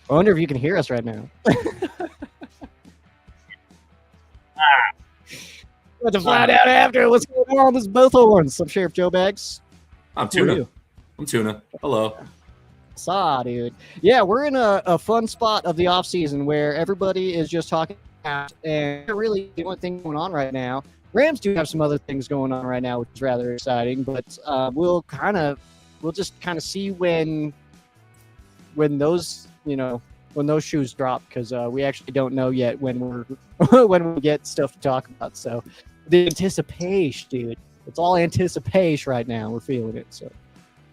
I wonder if you can hear us right now. We'll have to find out after what's going on. This is both horns. I'm Sheriff Joe Baggs. I'm Who are Tuna. you? I'm Tuna. Hello. Saw, dude. Yeah, we're in a fun spot of the off season where everybody is just talking about, and really the only thing going on right now. Rams do have some other things going on right now, which is rather exciting. But we'll just kind of see when those when those shoes drop, because we actually don't know yet when we're when we get stuff to talk about. So the anticipation, dude. It's all anticipation right now. We're feeling it. So.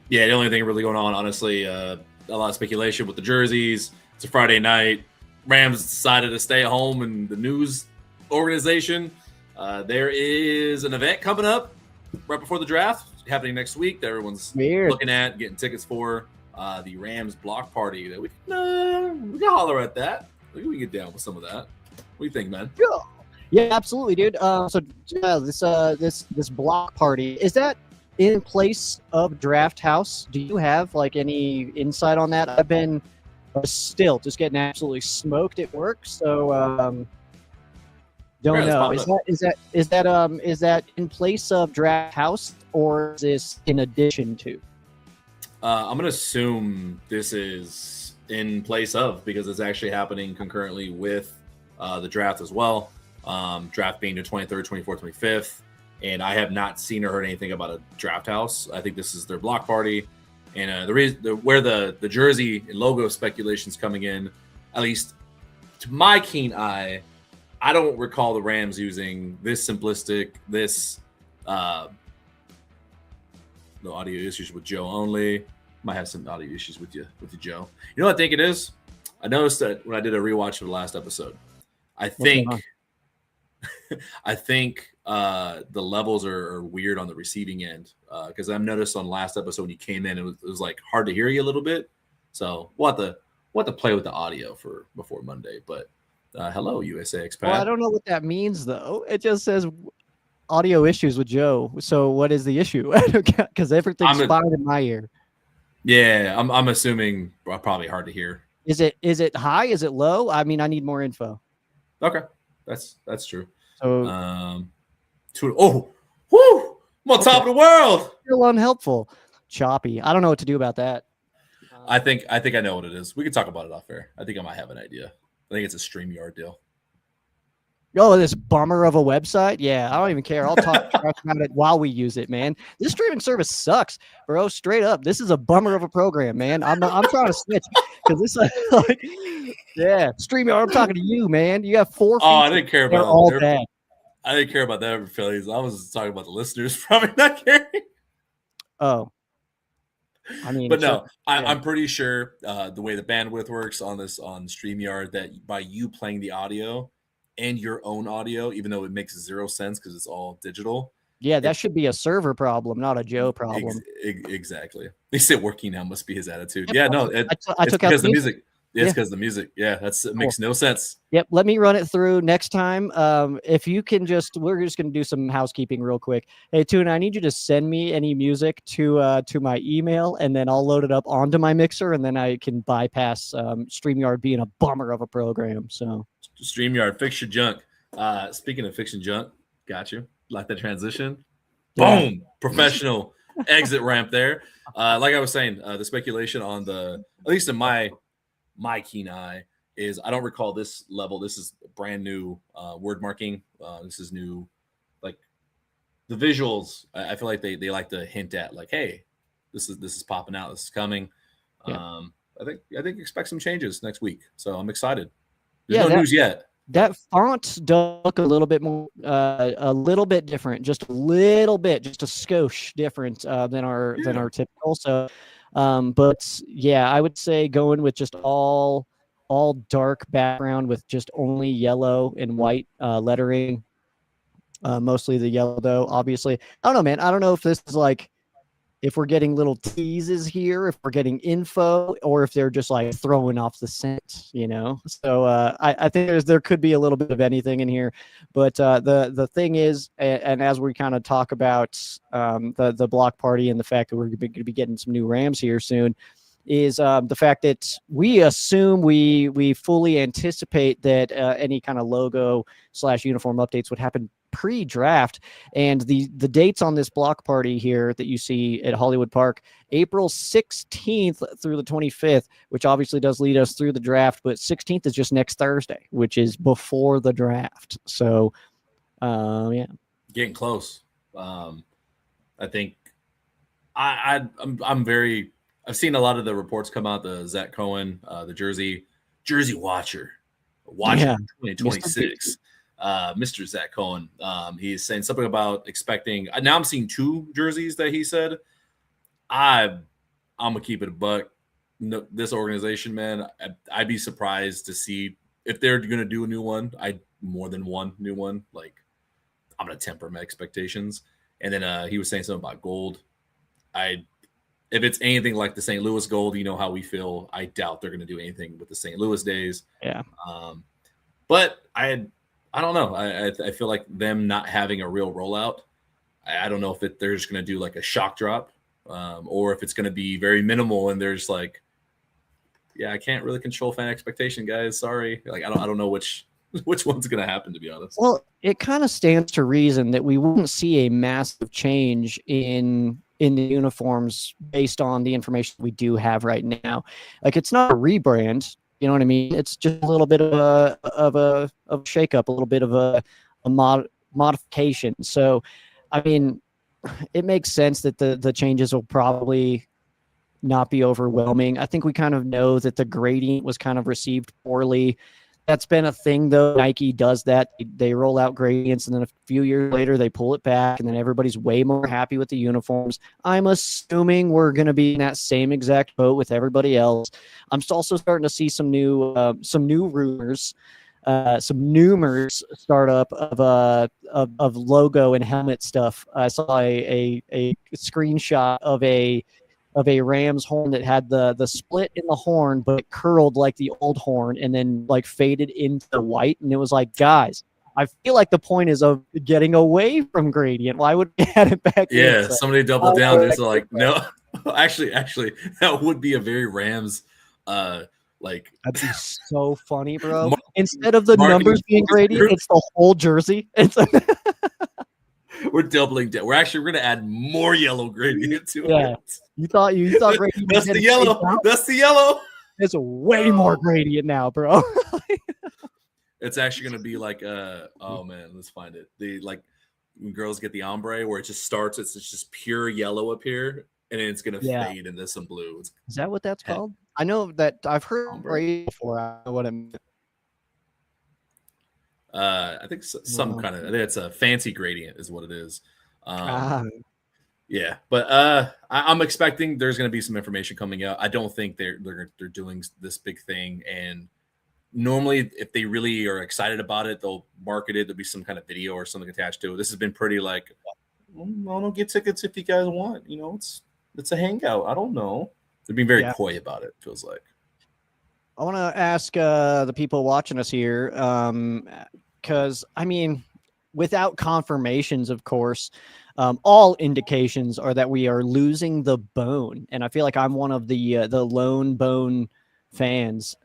Yeah, the only thing really going on, honestly, a lot of speculation with the jerseys. It's a Friday night. Rams decided to stay at home, and the news organization. There is an event coming up right before the draft, happening next week that everyone's looking at, getting tickets for. The Rams block party. That we can holler at that. We can get down with some of that. What do you think, man? Yeah, absolutely, dude. This block party, is that in place of Draft House? Do you have like any insight on that? I've been still just getting absolutely smoked at work, so don't know. Is that in place of Draft House, or is this in addition to? I'm gonna assume this is in place of, because it's actually happening concurrently with the draft as well. Draft being the 23rd, 24th, 25th. And I have not seen or heard anything about a draft house. I think this is their block party. And the reason where the jersey and logo speculations coming in, at least to my keen eye, I don't recall the Rams using this simplistic, no audio issues with Joe only. Might have some audio issues with you, Joe. You know what I think it is? I noticed that when I did a rewatch of the last episode, I think the levels are weird on the receiving end, because I've noticed on last episode when you came in, it was like hard to hear you a little bit. So we'll have to play with the audio for before Monday. But hello, USA expat. Well, I don't know what that means though. It just says audio issues with Joe. So what is the issue? Because everything's fine in my ear. Yeah, I'm assuming probably hard to hear. Is it high? Is it low? I mean, I need more info. Okay, that's true. So, I'm on top of the world. Still unhelpful, choppy. I don't know what to do about that. I think I know what it is. We can talk about it off air. I think I might have an idea. I think it's a StreamYard deal. Oh, this bummer of a website? Yeah, I don't even care. I'll talk about it while we use it, man. This streaming service sucks, bro. Straight up, this is a bummer of a program, man. I'm trying to switch because this StreamYard. I'm talking to you, man. You have 4 feet. Oh, I didn't care about all bad. I didn't care about that, Phillies. I was talking about the listeners probably not caring. Oh, I mean, but no, I'm pretty sure the way the bandwidth works on StreamYard, that by you playing the audio and your own audio, even though it makes 0 sense because it's all digital. Yeah, that should be a server problem, not a Joe problem. Exactly. They said working now must be his attitude. Yeah, no, I took out the music. Yeah, it's because the music. Yeah, it makes no sense. Yep. Let me run it through next time. If you can we're just going to do some housekeeping real quick. Hey, Tuna, I need you to send me any music to my email, and then I'll load it up onto my mixer, and then I can bypass StreamYard being a bummer of a program. So StreamYard, fix your junk. Speaking of fixing junk, got you. Like the transition. Yeah. Boom. Professional exit ramp there. Like I was saying, the speculation on at least in my keen eye, is I don't recall this level. This is brand new word marking. This is new. Like the visuals, I feel like they like to hint at, like, hey, this is popping out. This is coming. Yeah. I think expect some changes next week. So I'm excited. There's no news yet. That font does look a little bit more, a little bit different, just a little bit, just a skosh different than our typical. So, but yeah, I would say going with just all dark background with just only yellow and white lettering. Mostly the yellow, though. Obviously, I don't know, man. I don't know if this is like, if we're getting little teases here, if we're getting info, or if they're just like throwing off the scent, you know? So I think there could be a little bit of anything in here. But the thing is, and as we kind of talk about the block party and the fact that we're going to be getting some new Rams here soon, is the fact that we assume we fully anticipate that any kind of logo / uniform updates would happen pre-draft, and the dates on this block party here that you see at Hollywood Park, April 16th through the 25th, which obviously does lead us through the draft, but 16th is just next Thursday, which is before the draft. So yeah, getting close. I think I'm very. I've seen a lot of the reports come out. The Zach Cohen, the Jersey Watcher, Yeah. 2026. Mr. Zach Cohen. He's saying something about expecting. Now I'm seeing 2 jerseys that he said. I'm gonna keep it a buck. No, this organization, man, I'd be surprised to see if they're gonna do a new one. More than one new one. Like, I'm gonna temper my expectations. And then he was saying something about gold. If it's anything like the St. Louis gold, you know how we feel. I doubt they're going to do anything with the St. Louis days. Yeah. But I don't know. I feel like them not having a real rollout. I don't know if they're just going to do like a shock drop, or if it's going to be very minimal and there's like, yeah, I can't really control fan expectation, guys. Sorry. Like I don't know which one's going to happen, to be honest. Well, it kind of stands to reason that we wouldn't see a massive change in the uniforms based on the information we do have right now. Like, it's not a rebrand, you know what I mean? It's just a little bit of a shakeup, a little bit of a modification. So, I mean, it makes sense that the changes will probably not be overwhelming. I think we kind of know that the gradient was kind of received poorly. That's been a thing, though. Nike does that. They roll out gradients, and then a few years later, they pull it back, and then everybody's way more happy with the uniforms. I'm assuming we're going to be in that same exact boat with everybody else. I'm also starting to see some new rumors, some numerous startup of logo and helmet stuff. I saw a screenshot of a ram's horn that had the split in the horn, but it curled like the old horn and then like faded into the white. And it was like, guys, I feel like the point is of getting away from gradient. Why would we add it back? Yeah, somebody doubled down. There's like, no, actually, that would be a very Rams like. That'd be so funny, bro. Instead of the numbers being gradient, it's the whole jersey. It's we're doubling down. We're going to add more yellow gradient to it. You thought gradient. That's the yellow. That's the yellow. It's way more gradient now, bro. It's actually going to be like, oh man, let's find it. Like when girls get the ombre, where it just starts, it's just pure yellow up here, and then it's going to fade into some blue. Is that what that's called? I know that I've heard ombre before. I don't know what it means. I think some kind of. I think it's a fancy gradient, is what it is. Yeah, but I'm expecting there's going to be some information coming out. I don't think they're doing this big thing. And normally, if they really are excited about it, they'll market it. There'll be some kind of video or something attached to it. This has been pretty like, I'll get tickets if you guys want. You know, it's a hangout. I don't know. They're being very coy about it. Feels like. I want to ask the people watching us here, because I mean, without confirmations, of course, all indications are that we are losing the bone, and I feel like I'm one of the lone bone fans.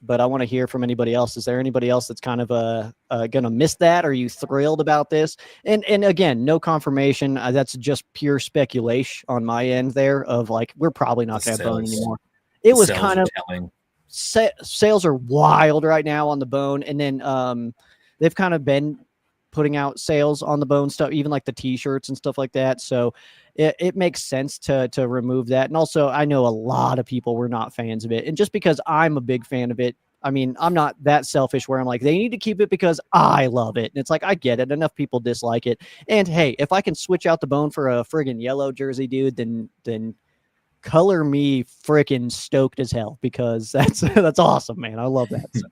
But I want to hear from anybody else. Is there anybody else that's kind of going to miss that? Are you thrilled about this? And again, no confirmation. That's just pure speculation on my end there of like, we're probably not going to have bone anymore. It was kind of sales are wild right now on the bone. And then they've kind of been putting out sales on the bone stuff, even like the t-shirts and stuff like that. So it makes sense to remove that. And also, I know a lot of people were not fans of it. And just because I'm a big fan of it, I mean, I'm not that selfish where I'm like, they need to keep it because I love it. And it's like, I get it. Enough people dislike it. And hey, if I can switch out the bone for a friggin' yellow jersey, dude, then color me freaking stoked as hell, because that's awesome, man. I love that. So.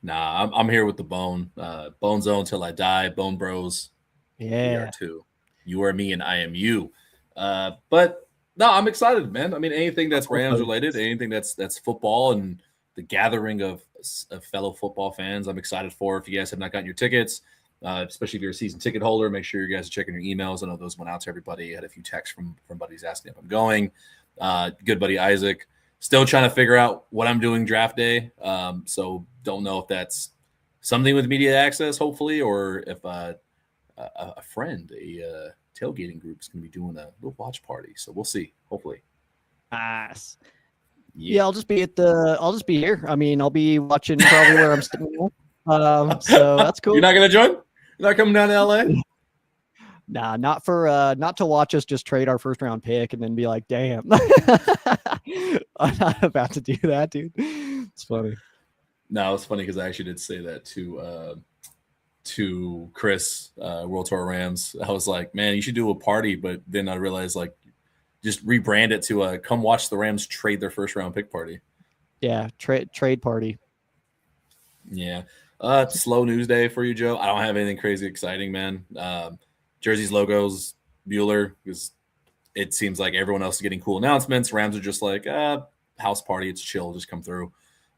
Nah, I'm here with the bone. Bone Zone till I die. Bone Bros. Yeah. We are too. You are me and I am you. But no, I'm excited, man. I mean, anything that's Rams related, anything that's football and the gathering of fellow football fans, I'm excited for. If you guys have not gotten your tickets, especially if you're a season ticket holder, make sure you guys are checking your emails. I know those went out to everybody. I had a few texts from buddies asking if I'm going. good buddy Isaac. Still trying to figure out what I'm doing draft day. So don't know if that's something with media access, hopefully, or if a friend, a tailgating group is going to be doing a little watch party. So we'll see. Hopefully. Nice. Yeah, I'll just be here. I mean, I'll be watching probably where I'm sitting now. So that's cool. You're not gonna join? You're not coming down to LA? Nah, not to watch us just trade our first round pick and then be like, damn. I'm not about to do that, dude. It's funny. No, it's funny because I actually did say that to Chris, World Tour Rams. I was like, man, you should do a party, but then I realized like just rebrand it to come watch the Rams trade their first round pick party. Yeah, trade party. Yeah. Slow news day for you, Joe. I don't have anything crazy exciting, man. Jersey's logos, Bueller, because it seems like everyone else is getting cool announcements. Rams are just like, house party, it's chill, just come through.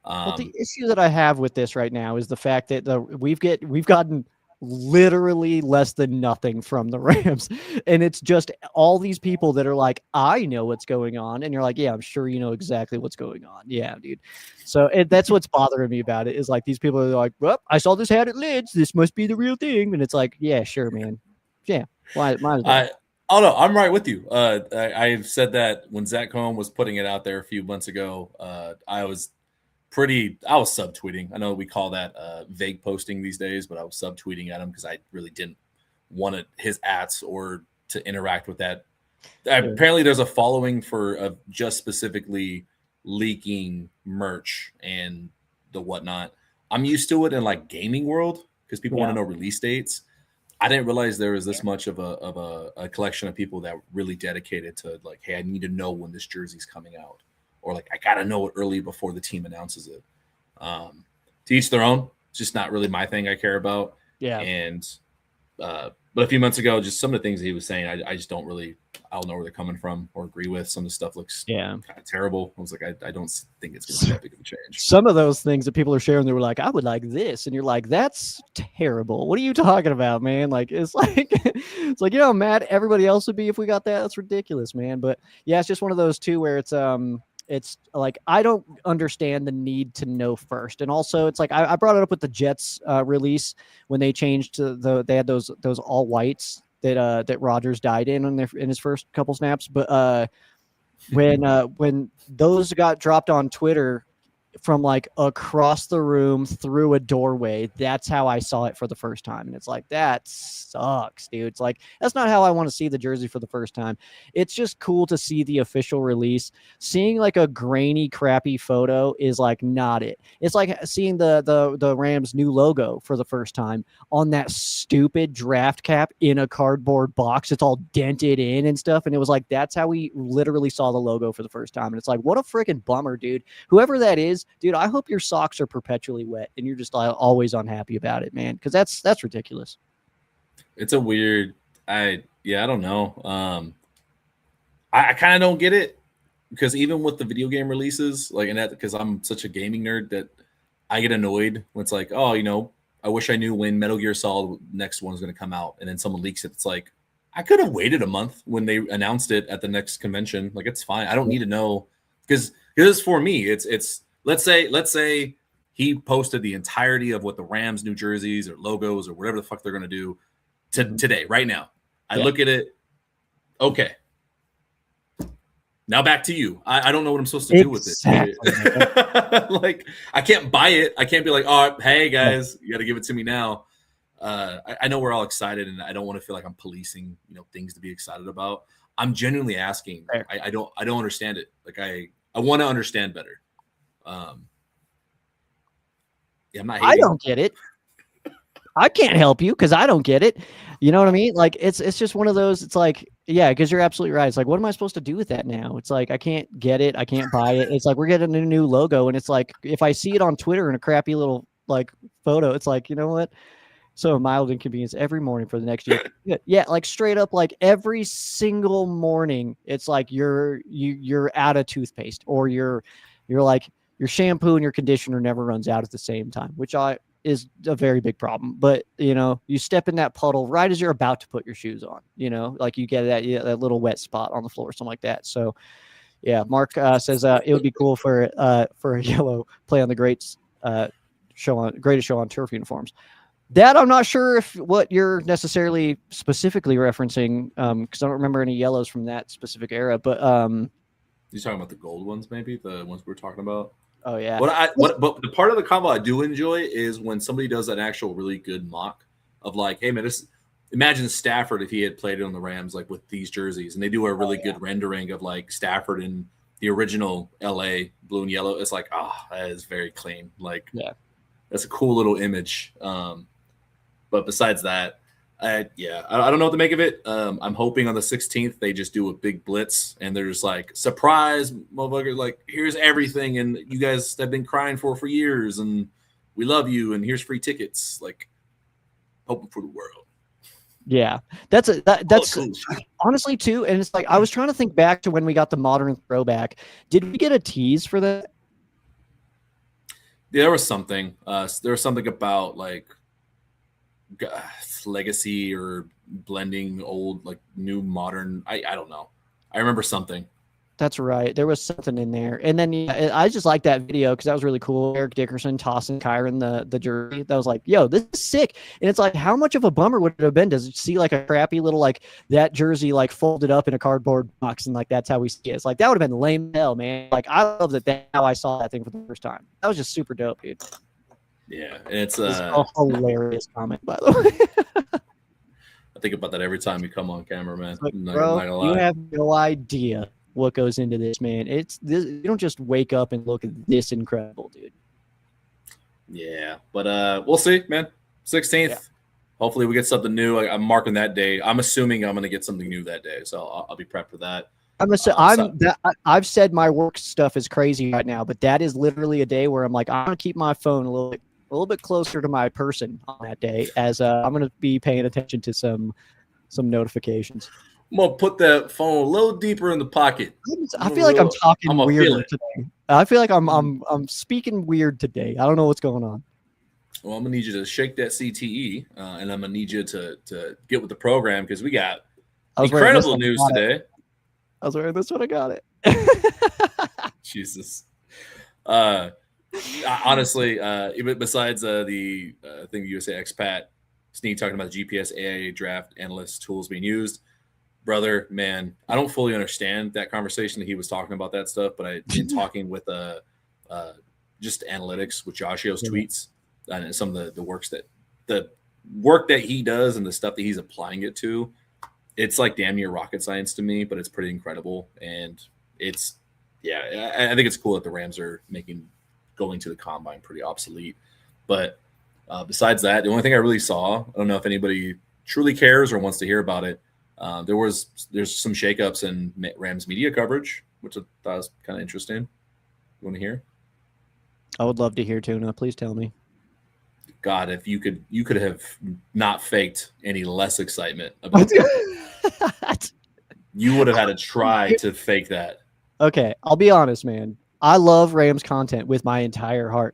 Well, the issue that I have with this right now is the fact that we've gotten literally less than nothing from the Rams, and it's just all these people that are like, I know what's going on, and you're like, yeah, I'm sure you know exactly what's going on. Yeah, dude. So that's what's bothering me about it is like these people are like, well, I saw this hat at Lids, this must be the real thing, and it's like, yeah, sure, man. Yeah, why? Oh no, I'm right with you. I've said that when Zach Cohn was putting it out there a few months ago. I was subtweeting. I know we call that vague posting these days, but I was subtweeting at him because I really didn't want his ads or to interact with that. Apparently, there's a following for just specifically leaking merch and the whatnot. I'm used to it in like gaming world because people want to know release dates. I didn't realize there was this much of a collection of people that were really dedicated to like, hey, I need to know when this jersey's coming out, or like I gotta know it early before the team announces it. To each their own. It's just not really my thing I care about. Yeah. And but a few months ago, just some of the things he was saying, I just don't know where they're coming from or agree with. Some of the stuff looks kind of terrible. I was like, I don't think it's going to be that big of a change. Some of those things that people are sharing, they were like, I would like this. And you're like, that's terrible. What are you talking about, man? Like, it's like, you know how mad everybody else would be if we got that. That's ridiculous, man. But yeah, it's just one of those two where it's like, I don't understand the need to know first. And also it's like, I brought it up with the Jets release when they changed to they had those all whites that Rodgers died in his first couple snaps. But when those got dropped on Twitter from like across the room through a doorway, that's how I saw it for the first time. And it's like, that sucks, dude. It's like, that's not how I want to see the jersey for the first time. It's just cool to see the official release. Seeing like a grainy, crappy photo is like not it. It's like seeing the Rams new logo for the first time on that stupid draft cap in a cardboard box. It's all dented in and stuff. And it was like, that's how we literally saw the logo for the first time. And it's like, what a freaking bummer, dude. Whoever that is, dude, I hope your socks are perpetually wet and you're just always unhappy about it, man. Because that's ridiculous. It's a weird. I don't know. I kind of don't get it because even with the video game releases, like, and that because I'm such a gaming nerd that I get annoyed when it's like, oh, you know, I wish I knew when Metal Gear Solid next one is going to come out, and then someone leaks it. It's like, I could have waited a month when they announced it at the next convention. Like, it's fine. I don't need to know because for me, it's. Let's say he posted the entirety of what the Rams new jerseys or logos or whatever the fuck they're going to do today, right now. I look at it. Okay. Now back to you. I don't know what I'm supposed to do with it. Like, I can't buy it. I can't be like, oh, hey guys, you got to give it to me now. I know we're all excited, and I don't want to feel like I'm policing, things to be excited about. I'm genuinely asking. I don't understand it. Like, I want to understand better. I'm not hating. I don't get it. I can't help you because I don't get it. You know what I mean? Like, it's just one of those. It's like, yeah, because you're absolutely right. It's like, what am I supposed to do with that now? It's like, I can't get it. I can't buy it. It's like, we're getting a new logo, and it's like, if I see it on Twitter in a crappy little like photo, it's like, you know what? So a mild inconvenience every morning for the next year. Yeah, like straight up, like every single morning, it's like you're out of toothpaste, or you're like, your shampoo and your conditioner never runs out at the same time, which is a very big problem. But, you step in that puddle right as you're about to put your shoes on, like you get that little wet spot on the floor or something like that. So, Yeah, Mark says it would be cool for a yellow play on the greatest show on turf uniforms. That I'm not sure if what you're necessarily specifically referencing, because I don't remember any yellows from that specific era. But You talking about the gold ones, maybe the ones we were talking about? oh yeah, But the part of the combo I do enjoy is when somebody does an actual really good mock of like, hey man, imagine Stafford if he had played it on the Rams like with these jerseys, and they do a really good rendering of like Stafford in the original LA blue and yellow. It's like, that is very clean. Like, yeah, that's a cool little image. But besides that, I don't know what to make of it. I'm hoping on the 16th they just do a big blitz and they're just like, surprise, motherfucker! Like, here's everything, and you guys have been crying for years, and we love you, and here's free tickets. Like, hoping for the world. yeah. That's cool. Honestly too. And it's like I was trying to think back to when we got the modern throwback. Did we get a tease for that? Yeah, there was something. There was something about like legacy or blending old like new modern. I don't know. I remember something. That's right. There was something in there. And then yeah, I just like that video because that was really cool. Eric Dickerson tossing Kyron the jersey. That was like, yo, this is sick. And it's like, how much of a bummer would it have been to see like a crappy little like that jersey like folded up in a cardboard box and like that's how we see it. It's like that would have been lame hell, man. Like I love that that's how I saw that thing for the first time. That was just super dope, dude. Yeah, it's a hilarious comment, by the way. I think about that every time you come on camera, man. Like, bro, you have no idea what goes into this, man. It's this. You don't just wake up and look at this incredible, dude. Yeah, but we'll see, man. 16th. Yeah. Hopefully, we get something new. I'm marking that day. I'm assuming I'm going to get something new that day, so I'll be prepped for that. I've said my work stuff is crazy right now, but that is literally a day where I'm like, I'm going to keep my phone a little bit closer to my person on that day, as I'm going to be paying attention to some notifications. I'm gonna put that phone a little deeper in the pocket. I feel like I'm talking weird today. I feel like I'm speaking weird today. I don't know what's going on. Well, I'm gonna need you to shake that CTE, and I'm gonna need you to get with the program because we got incredible news today. I was wearing this when I got it. Jesus. Honestly, besides the thing USA Expat, Sneak talking about the GPS AI draft analyst tools being used. Brother, man, I don't fully understand that conversation that he was talking about that stuff, but I've been talking with just analytics with Joshio's tweets and some of the work that he does and the stuff that he's applying it to. It's like damn near rocket science to me, but it's pretty incredible. And I think it's cool that the Rams are going to the combine pretty obsolete. But besides that, the only thing I really saw, I don't know if anybody truly cares or wants to hear about it. There's some shakeups in Rams media coverage, which I thought was kind of interesting. You want to hear? I would love to hear, Tuna. Please tell me. God, if you could have not faked any less excitement about that. You would have had to try to fake that. Okay, I'll be honest, man. I love Rams content with my entire heart.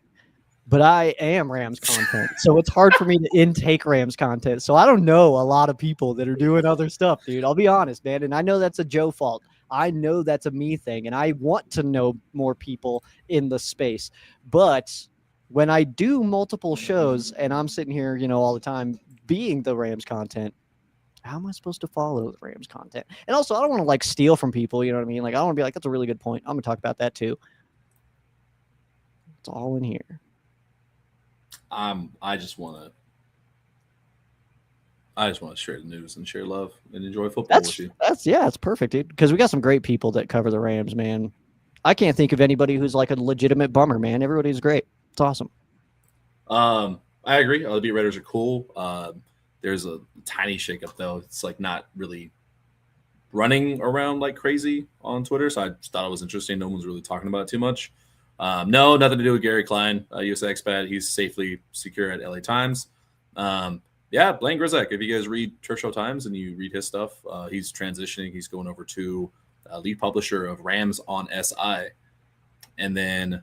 But I am Rams content, so it's hard for me to intake Rams content. So I don't know a lot of people that are doing other stuff, dude. I'll be honest, man. And I know that's a Joe fault. I know that's a me thing, and I want to know more people in the space. But when I do multiple shows and I'm sitting here, all the time being the Rams content, how am I supposed to follow the Rams content? And also, I don't want to steal from people. You know what I mean? I don't want to be like, that's a really good point. I'm going to talk about that too. It's all in here. I just want to share the news and share love and enjoy football with you. It's perfect, dude. Because we got some great people that cover the Rams, man. I can't think of anybody who's like a legitimate bummer, man. Everybody's great. It's awesome. I agree. All the beat writers are cool. There's a tiny shakeup though. It's like not really running around like crazy on Twitter, so I just thought it was interesting. No one's really talking about it too much. No, nothing to do with Gary Klein, USA Expat. He's safely secure at LA Times. Blaine Grizak, if you guys read Turf Show Times and you read his stuff, he's transitioning. He's going over to lead publisher of Rams on SI. And then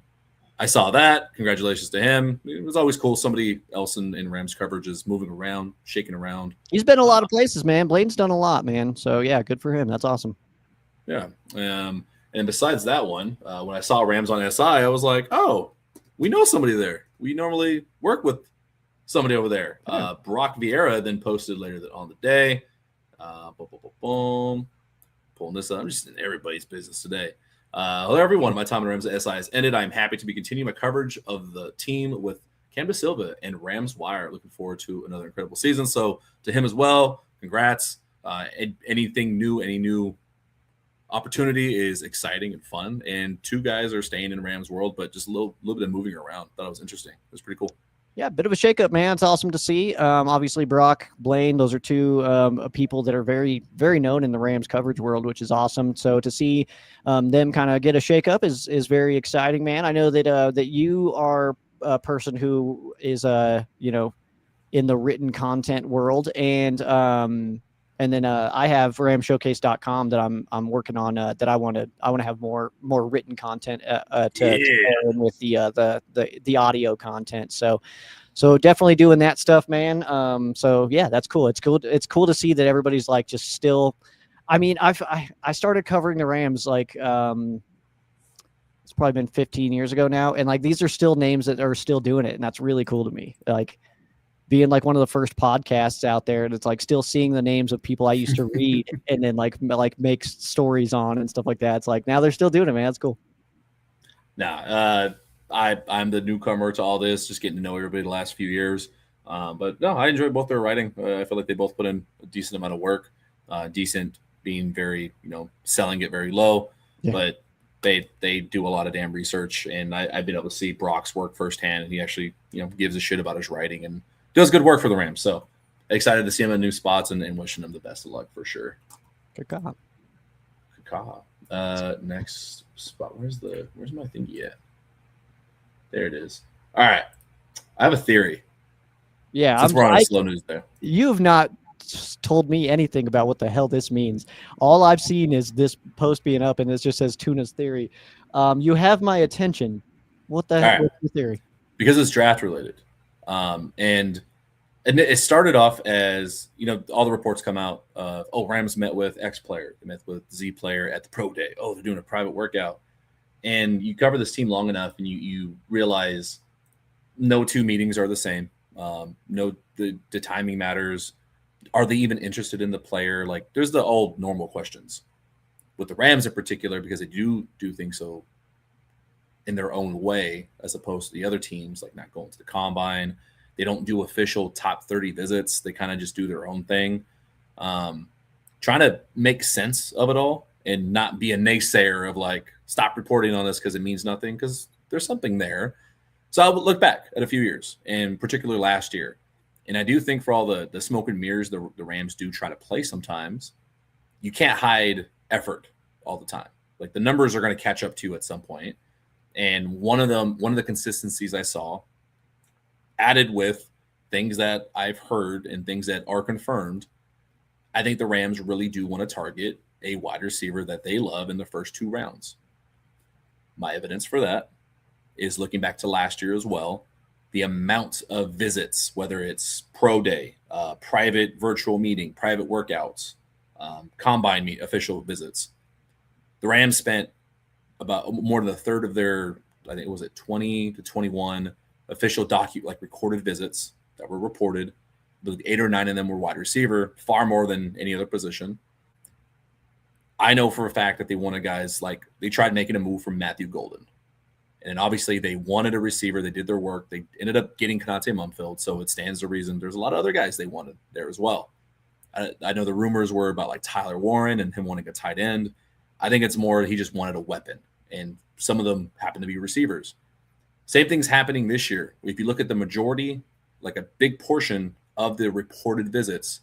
I saw that. Congratulations to him. It was always cool. Somebody else in Rams coverage is moving around, shaking around. He's been a lot of places, man. Blaine's done a lot, man. So, yeah, good for him. That's awesome. Yeah. And besides that one, when I saw Rams on SI, I was like, oh, we know somebody there. We normally work with somebody over there. Brock Vieira then posted later on the day. Boom. Pulling this up. I'm just in everybody's business today. Hello, everyone. My time in Rams at SI has ended. I'm happy to be continuing my coverage of the team with Cam Da Silva and Rams Wire. Looking forward to another incredible season. So to him as well, congrats. Anything new, any new opportunity is exciting and fun. And two guys are staying in Rams world, but just a little bit of moving around. Thought it was interesting. It was pretty cool. Yeah, a bit of a shakeup, man. It's awesome to see. Obviously, Brock, Blaine, those are two people that are very, very known in the Rams coverage world, which is awesome. So to see them kind of get a shakeup is very exciting, man. I know that you are a person who is in the written content world, and then I have ramshowcase.com that I'm working on that I want to have more written content to pair in with the audio content. So definitely doing that stuff, man. So yeah, that's cool. It's cool to see that everybody's like just still. I mean, I started covering the Rams like it's probably been 15 years ago now, and like these are still names that are still doing it, and that's really cool to me. Like being like one of the first podcasts out there, and it's like still seeing the names of people I used to read and then like make stories on and stuff like that. It's like now they're still doing it, man. It's cool. Nah, I'm the newcomer to all this, just getting to know everybody the last few years. But no, I enjoy both their writing. I feel like they both put in a decent amount of work. Decent being very, selling it very low, but they do a lot of damn research, and I've been able to see Brock's work firsthand, and he actually, gives a shit about his writing and does good work for the Rams. So excited to see him in new spots and wishing him the best of luck for sure. Good call. Next spot. Where's my thingy at? There it is. All right. I have a theory. Yeah. Since we're on slow news there. You've not told me anything about what the hell this means. All I've seen is this post being up, and it just says Tuna's theory. You have my attention. What the heck? What's your theory? Because it's draft related. And it started off as, all the reports come out of, Rams met with X player, they met with Z player at the pro day. Oh, they're doing a private workout. And you cover this team long enough and you realize no two meetings are the same. The timing matters. Are they even interested in the player? Like there's the old normal questions with the Rams in particular, because they do things so in their own way, as opposed to the other teams, like not going to the combine. They don't do official top 30 visits. They kind of just do their own thing. Trying to make sense of it all and not be a naysayer of like, stop reporting on this because it means nothing, because there's something there. So I would look back at a few years, and particularly last year. And I do think for all the smoke and mirrors the Rams do try to play sometimes, you can't hide effort all the time. Like the numbers are going to catch up to you at some point. And one of the consistencies I saw, added with things that I've heard and things that are confirmed, I think the Rams really do want to target a wide receiver that they love in the first 2 rounds. My evidence for that is looking back to last year as well. The amount of visits, whether it's pro day, private virtual meeting, private workouts, combine official visits. The Rams spent about more than a third of their, I think it was 20 to 21 official recorded visits that were reported. But 8 or 9 of them were wide receiver, far more than any other position. I know for a fact that they wanted guys like they tried making a move from Matthew Golden. And obviously they wanted a receiver. They did their work. They ended up getting Konate Mumfield. So it stands to reason there's a lot of other guys they wanted there as well. I know the rumors were about like Tyler Warren and him wanting a tight end. I think it's more he just wanted a weapon. And some of them happen to be receivers. Same thing's happening this year. If you look at the majority, like a big portion of the reported visits,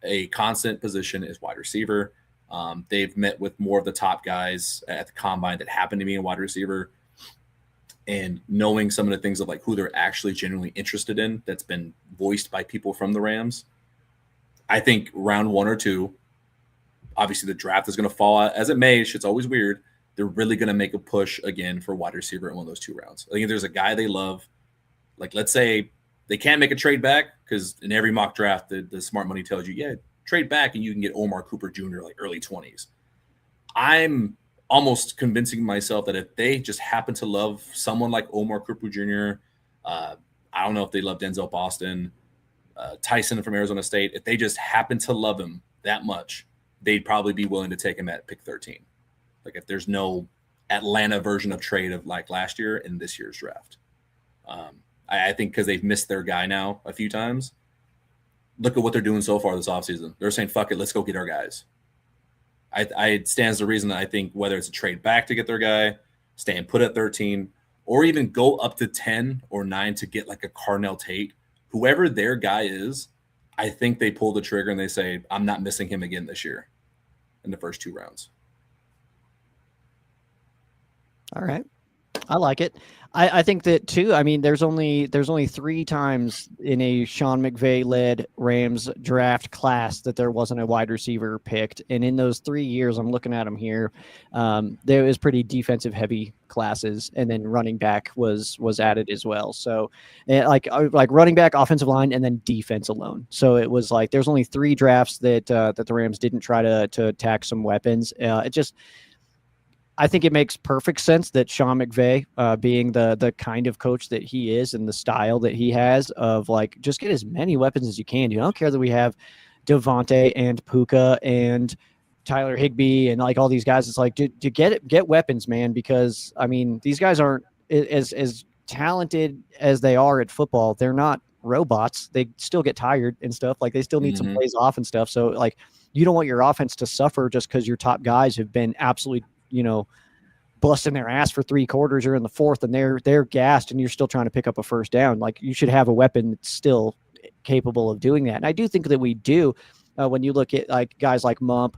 a constant position is wide receiver. They've met with more of the top guys at the combine that happen to be a wide receiver, and knowing some of the things of like who they're actually genuinely interested in that's been voiced by people from the Rams. I think round 1 or 2, obviously the draft is going to fall out as it may. Shit's always weird. They're really going to make a push again for wide receiver in one of those 2 rounds. I think if there's a guy they love, like let's say they can't make a trade back, because in every mock draft, the smart money tells you, yeah, trade back and you can get Omar Cooper Jr. like early 20s. I'm almost convincing myself that if they just happen to love someone like Omar Krupu Jr., I don't know if they love Denzel Boston, Tyson from Arizona State, if they just happen to love him that much, they'd probably be willing to take him at pick 13. Like if there's no Atlanta version of trade of like last year in this year's draft. I think because they've missed their guy now a few times. Look at what they're doing so far this offseason. They're saying, fuck it, let's go get our guys. It stands to reason that I think whether it's a trade back to get their guy, staying put at 13, or even go up to 10 or 9 to get like a Carnell Tate, whoever their guy is, I think they pull the trigger and they say, I'm not missing him again this year in the first 2 rounds. All right. I like it. I think that too. I mean, there's only 3 times in a Sean McVay led Rams draft class that there wasn't a wide receiver picked, and in those 3 years, I'm looking at them here. There was pretty defensive heavy classes, and then running back was added as well. So, like running back, offensive line, and then defense alone. So it was like there's only 3 drafts that the Rams didn't try to attack some weapons. I think it makes perfect sense that Sean McVay, being the kind of coach that he is and the style that he has of like, just get as many weapons as you can. I don't care that we have Devontae and Puka and Tyler Higbee and like all these guys. It's like, to get weapons, man, because I mean, these guys aren't as talented as they are at football. They're not robots. They still get tired and stuff. Like they still need some plays off and stuff. So like, you don't want your offense to suffer just because your top guys have been absolutely, busting their ass for 3 quarters or in the 4th and they're gassed and you're still trying to pick up a first down. Like you should have a weapon that's still capable of doing that. And I do think that we do when you look at like guys like Mump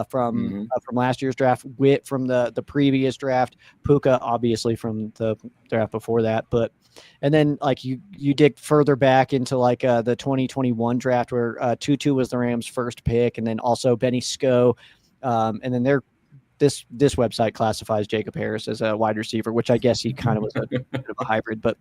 from last year's draft, Witt from the previous draft, Puka obviously from the draft before that. And then like you dig further back into like the 2021 draft where Tutu was the Rams' first pick, and then also Benny Sko. And then this website classifies Jacob Harris as a wide receiver, which I guess he kind of was a bit of a hybrid, but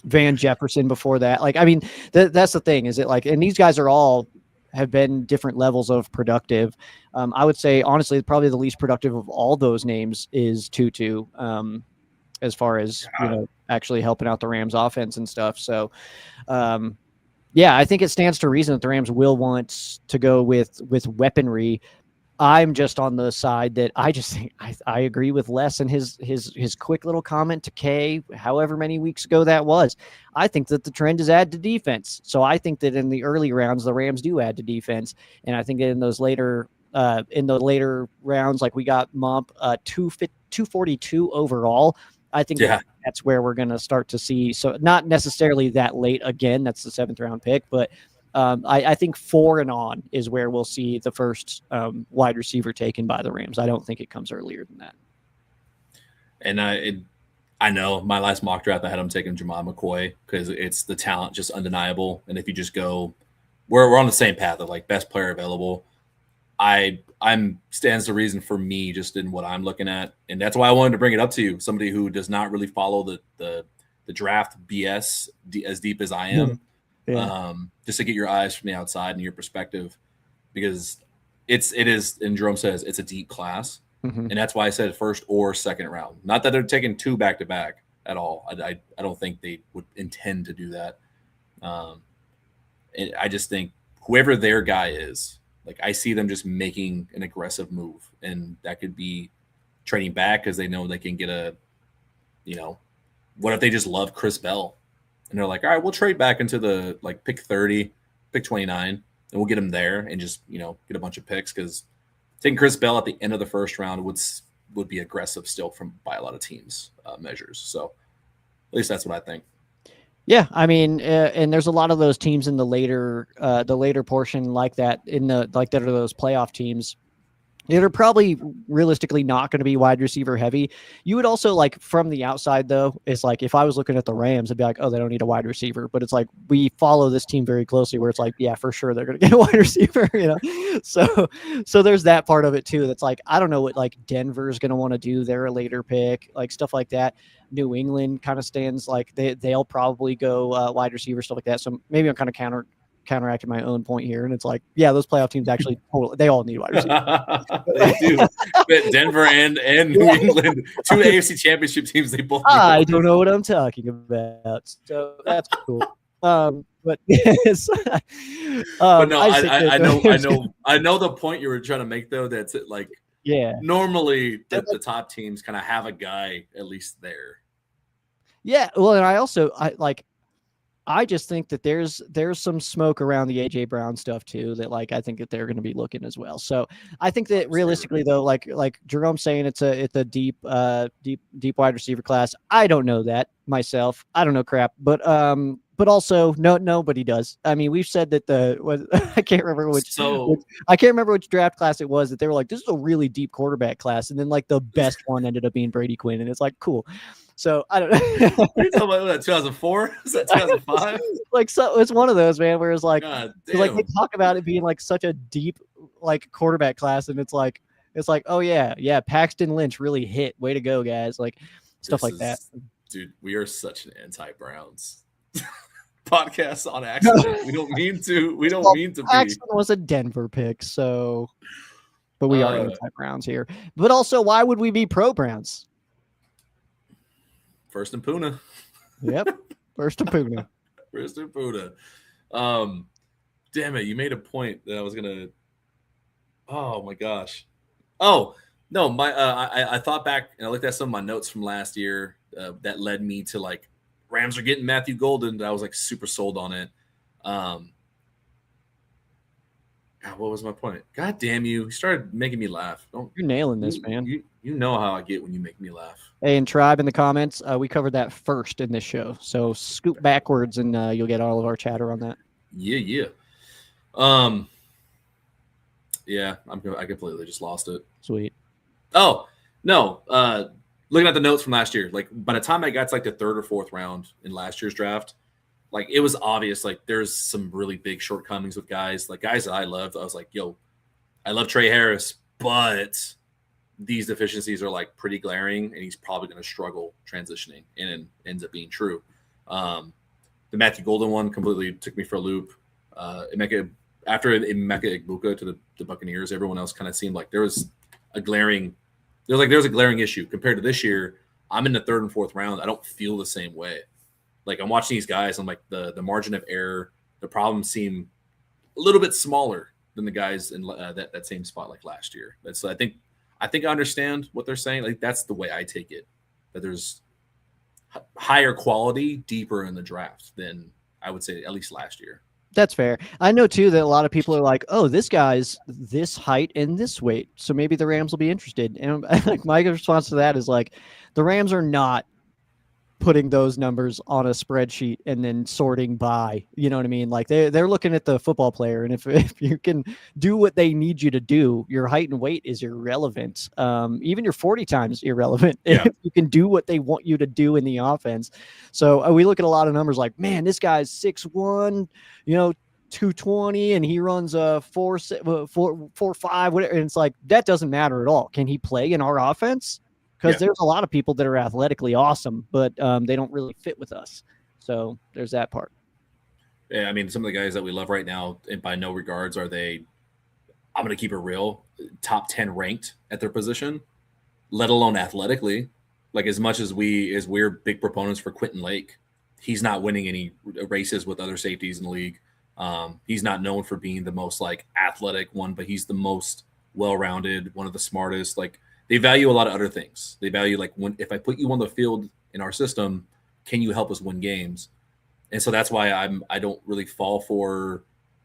Van Jefferson before that. Like, I mean, that's the thing, is it like, and these guys are all have been different levels of productive. I would say, honestly, probably the least productive of all those names is Tutu, as far as, actually helping out the Rams offense and stuff. So, yeah, I think it stands to reason that the Rams will want to go with weaponry. I'm just on the side that I just think I agree with Les and his quick little comment to Kay, however many weeks ago that was. I think that the trend is add to defense. So I think that in the early rounds, the Rams do add to defense. And I think that in those later rounds, like we got Mump 242 overall. I think that's where we're going to start to see. So not necessarily that late again, that's the 7th round pick, but I think 4 and on is where we'll see the first wide receiver taken by the Rams. I don't think it comes earlier than that. And I know my last mock draft, I had him taking Jamal McCoy because it's the talent just undeniable. And if you just go, we're on the same path of like best player available. I'm stands to reason for me just in what I'm looking at. And that's why I wanted to bring it up to you. Somebody who does not really follow the draft BS as deep as I am. Yeah. Just to get your eyes from the outside and your perspective, because it is, and Jerome says it's a deep class, and that's why I said 1st or 2nd round. Not that they're taking 2 back to back at all. I don't think they would intend to do that. And I just think whoever their guy is, like I see them just making an aggressive move, and that could be trading back because they know they can get what if they just love Chris Bell? And they're like, all right, we'll trade back into the like pick 30, pick 29, and we'll get him there and just, get a bunch of picks, because taking Chris Bell at the end of the 1st round would be aggressive still by a lot of teams' measures. So at least that's what I think. Yeah, I mean, and there's a lot of those teams in the later portion like that that are those playoff teams. They're probably realistically not going to be wide receiver heavy. You would also like from the outside though, it's like if I was looking at the Rams, I'd be like, oh, they don't need a wide receiver. But it's like we follow this team very closely where it's like, yeah, for sure they're going to get a wide receiver, So there's that part of it too. That's like, I don't know what like Denver's going to want to do. They're a later pick, like stuff like that. New England kind of stands like they'll probably go wide receiver, stuff like that. So maybe I'm kind of counteracting my own point here, and it's like, yeah, those playoff teams actually they all need wide receivers. They do. Denver and New England, two AFC Championship teams. They both. I don't know what I'm talking about, so that's cool. But yes, but no, I know the point you were trying to make though. That's it. Like, yeah, normally the top teams kind of have a guy at least there. Yeah, well, and I just think that there's some smoke around the AJ Brown stuff too. That like I think that they're going to be looking as well. So I think that realistically though, like Jerome's saying, it's a deep wide receiver class. I don't know that myself. I don't know crap, but also nobody does. I mean, we've said that I can't remember which draft class it was that they were like, this is a really deep quarterback class, and then like the best one ended up being Brady Quinn, and it's like cool. So I don't know. You're talking about that 2004? Is that 2005? Like, so it's one of those, man, where it's like they talk about it being like such a deep like quarterback class, and it's like oh yeah, Paxton Lynch really hit. Way to go, guys! Like stuff like that. Dude, we are such an anti-Browns podcast on accident. We don't mean to. We don't mean to. Paxton was a Denver pick, so. But we are anti-Browns here. But also, why would we be pro-Browns? First and Puna. Yep. First and Puna. First and Puna. Damn it. You made a point that I was going to. Oh, my gosh. Oh, no. I thought back and I looked at some of my notes from last year that led me to like Rams are getting Matthew Golden. I was like super sold on it. What was my point? God damn you. You started making me laugh. You're nailing this, man. You know how I get when you make me laugh. Hey, and Tribe in the comments, we covered that first in this show. So scoop backwards and you'll get all of our chatter on that. Yeah. Yeah, I completely just lost it. Sweet. Oh, no. Looking at the notes from last year, like by the time I got to like the third or fourth round in last year's draft, like it was obvious, like there's some really big shortcomings with guys that I loved. I was like, yo, I love Trey Harris, but these deficiencies are like pretty glaring and he's probably going to struggle transitioning, and it ends up being true. The Matthew Golden one completely took me for a loop. Emeka Egbuka to the Buccaneers, everyone else kind of seemed like there was a glaring issue compared to this year. I'm in the third and fourth round. I don't feel the same way. Like I'm watching these guys, I'm like the margin of error, the problems seem a little bit smaller than the guys in that same spot like last year. That's I think I understand what they're saying. Like that's the way I take it. That there's higher quality, deeper in the draft than I would say at least last year. That's fair. I know too that a lot of people are like, "Oh, this guy's this height and this weight, so maybe the Rams will be interested." And like my response to that is like, the Rams are not putting those numbers on a spreadsheet and then sorting by, you know what I mean? Like they're looking at the football player, and if you can do what they need you to do, your height and weight is irrelevant. Even your 40 times irrelevant if you can do what they want you to do in the offense. So we look at a lot of numbers like, man, this guy's 6'1", 220, and he runs a 4.5, whatever. And it's like, that doesn't matter at all. Can he play in our offense? Because there's a lot of people that are athletically awesome, but they don't really fit with us. So there's that part. Yeah, I mean, some of the guys that we love right now, and by no regards are they, I'm going to keep it real, top 10 ranked at their position, let alone athletically. Like as much as we're big proponents for Quentin Lake, he's not winning any races with other safeties in the league. He's not known for being the most like athletic one, but he's the most well-rounded, one of the smartest. Like, they value a lot of other things. They value like if I put you on the field in our system, can you help us win games? And so that's why I don't really fall for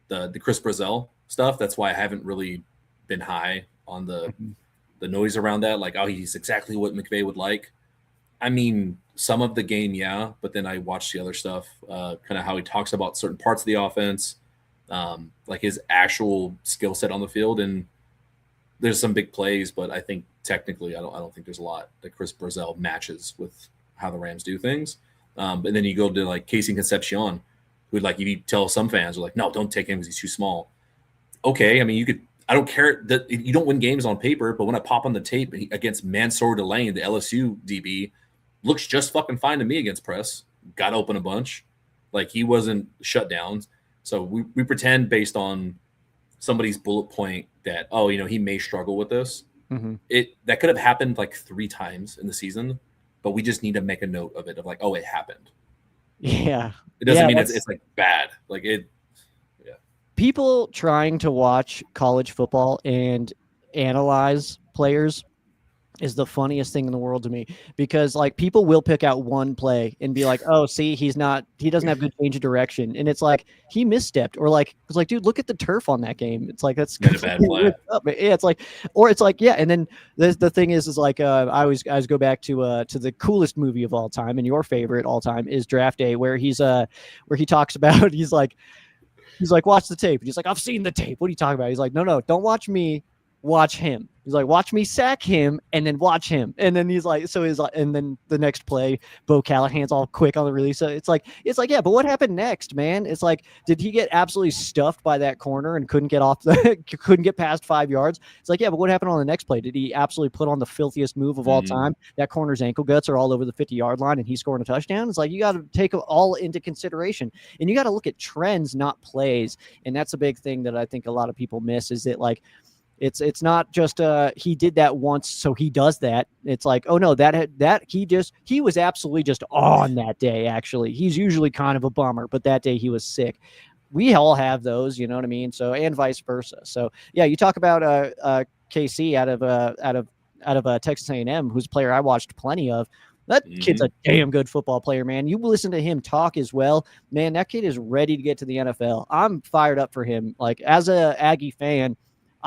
the Chris Brazzell stuff. That's why I haven't really been high on the noise around that. Like, oh, he's exactly what McVay would like. I mean, some of the game, yeah, but then I watch the other stuff, kind of how he talks about certain parts of the offense, like his actual skill set on the field, and there's some big plays, but I think technically I don't think there's a lot that Chris Brazzell matches with how the Rams do things. And then you go to like Casey Concepcion, who like you tell some fans are like, no, don't take him because he's too small. Okay, I mean I don't care that you don't win games on paper, but when I pop on the tape against Mansour Delane, the LSU DB, looks just fucking fine to me against press. Got open a bunch, like he wasn't shut down. So we pretend based on somebody's bullet point that, oh, he may struggle with this. Mm-hmm. That could have happened like 3 times in the season, but we just need to make a note of it of like, oh, it happened. Yeah. It doesn't mean it's like bad. Like it. Yeah. People trying to watch college football and analyze players is the funniest thing in the world to me, because like people will pick out one play and be like, oh, see, he doesn't have good change of direction. And it's like, he misstepped, or like, it's like, dude, look at the turf on that game. It's like, that's a bad play. Yeah. It's like, or it's like, yeah. And then the thing is like, I always go back to the coolest movie of all time, and your favorite all time is Draft Day, where he talks about, he's like, watch the tape. And he's like, I've seen the tape. What are you talking about? He's like, no, don't watch me. Watch him. He's like, watch me sack him and then watch him. And then he's like, and then the next play, Bo Callahan's all quick on the release. So it's like, yeah, but what happened next, man? It's like, did he get absolutely stuffed by that corner and couldn't get past 5 yards? It's like, yeah, but what happened on the next play? Did he absolutely put on the filthiest move of all time? That corner's ankle guts are all over the 50-yard line and he's scoring a touchdown. It's like, you got to take it all into consideration, and you got to look at trends, not plays. And that's a big thing that I think a lot of people miss, is that like, it's not just he did that once, so he does that. It's like, oh no, he was absolutely just on that day. Actually, he's usually kind of a bummer, but that day he was sick. We all have those, you know what I mean? So, and vice versa. So yeah, you talk about KC out of Texas A&M, who's a player I watched plenty of. That kid's a damn good football player, man. You listen to him talk as well, man. That kid is ready to get to the NFL. I'm fired up for him. Like, as a Aggie fan,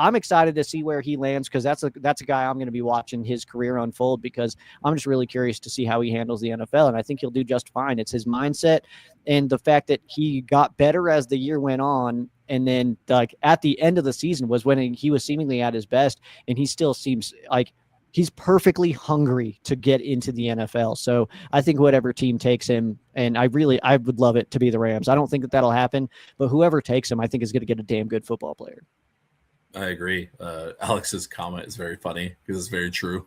I'm excited to see where he lands, because that's a guy I'm going to be watching his career unfold, because I'm just really curious to see how he handles the NFL, and I think he'll do just fine. It's his mindset and the fact that he got better as the year went on, and then like at the end of the season was when he was seemingly at his best, and he still seems like he's perfectly hungry to get into the NFL. So I think whatever team takes him, and I would love it to be the Rams. I don't think that'll happen, but whoever takes him, I think is going to get a damn good football player. I agree. Alex's comment is very funny because it's very true.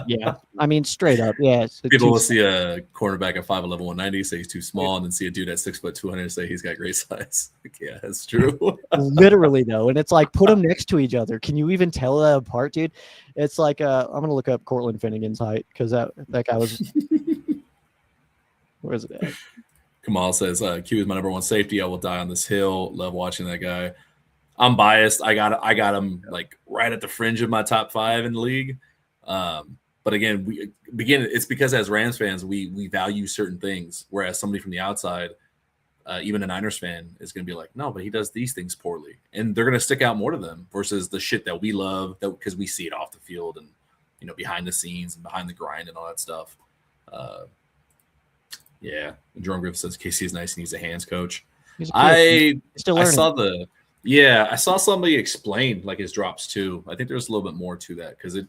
Yeah, I mean, straight up. Yeah, people will see a cornerback at 5'11", 190, say he's too small, and then see a dude at 6 foot 200, say he's got great size. Yeah, that's true. Literally though, and it's like, put them next to each other. Can you even tell that apart, dude? It's like I'm gonna look up Cortland Finnegan's height, because that guy was. Where's it at? Kamal says, "Q is my number one safety. I will die on this hill. Love watching that guy." I'm biased. I got him like right at the fringe of my top 5 in the league. But again, it's because as Rams fans, we value certain things, whereas somebody from the outside, even a Niners fan, is going to be like, no, but he does these things poorly, and they're going to stick out more to them versus the shit that we love, because we see it off the field and behind the scenes and behind the grind and all that stuff. Yeah, Jerome Griffith says KC is nice and he's a hands coach. I saw somebody explain like his drops too. I think there's a little bit more to that, because you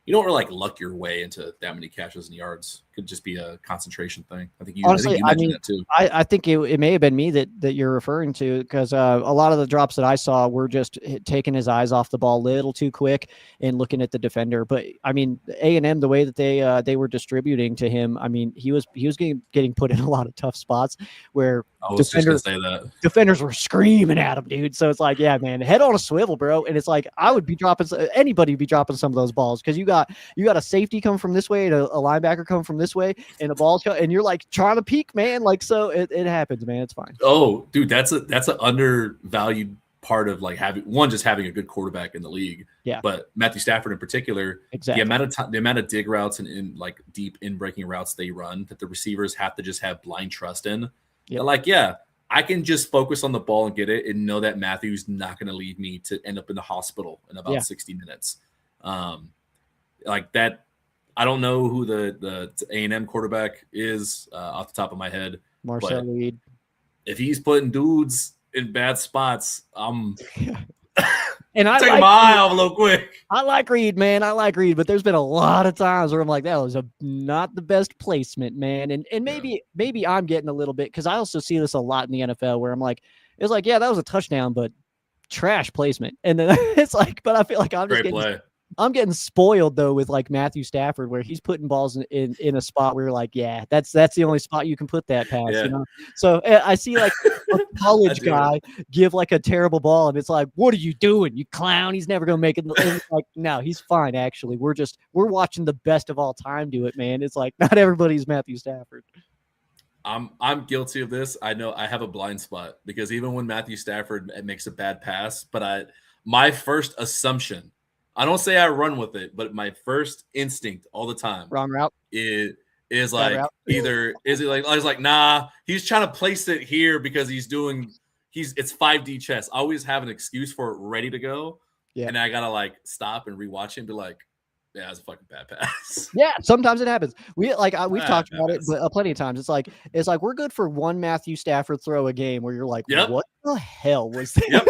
don't really like luck your way into that many catches and yards. It could just be a concentration thing. I think you mentioned that too. I think it may have been me that you're referring to, because a lot of the drops that I saw were just taking his eyes off the ball a little too quick and looking at the defender. But I mean, A&M, the way that they were distributing to him, I mean, he was getting put in a lot of tough spots where defenders were screaming at him, dude. So it's like, yeah, man, head on a swivel, bro. And it's like, anybody would be dropping some of those balls, because you got a safety come from this way and a linebacker come from this way, and the ball's and you're like trying to peek, man. Like, so it happens, man. It's fine. Oh, dude, that's an undervalued part of like having a good quarterback in the league. Yeah. But Matthew Stafford in particular, exactly. the amount of dig routes and in like deep in breaking routes they run, that the receivers have to just have blind trust in. Yeah. Like, yeah, I can just focus on the ball and get it, and know that Matthew's not going to lead me to end up in the hospital in about 60 minutes. Like that. I don't know who the A&M quarterback is off the top of my head. Marcel Reed. If he's putting dudes in bad spots, I'm and I take my eye off a little quick. I like Reed, man. I like Reed, but there's been a lot of times where I'm like, that was not the best placement, man. And maybe I'm getting a little bit, because I also see this a lot in the NFL where I'm like, it's like, yeah, that was a touchdown, but trash placement. And then it's like, but I feel like I'm just I'm getting spoiled though with like Matthew Stafford, where he's putting balls in a spot where you're like, yeah, that's the only spot you can put that pass, Yeah. you know. So I see like a college guy give like a terrible ball, and it's like, what are you doing, you clown? He's never gonna make it. And it's like, no, he's fine. Actually, we're watching the best of all time do it, man. It's like not everybody's Matthew Stafford. I'm guilty of this. I know I have a blind spot because even when Matthew Stafford makes a bad pass, but my first assumption, I don't say I run with it, but my first instinct all the time, wrong route, is Bad like route. either is it like I was like, nah, he's trying to place it here because it's 5D chess. I always have an excuse for it ready to go. Yeah. And I gotta like stop and rewatch it and be like, yeah, that's a fucking bad pass. Yeah, sometimes it happens. We've talked about it, happens. but plenty of times. It's like we're good for one Matthew Stafford throw a game where you're like, Yep. what the hell was that? Yep.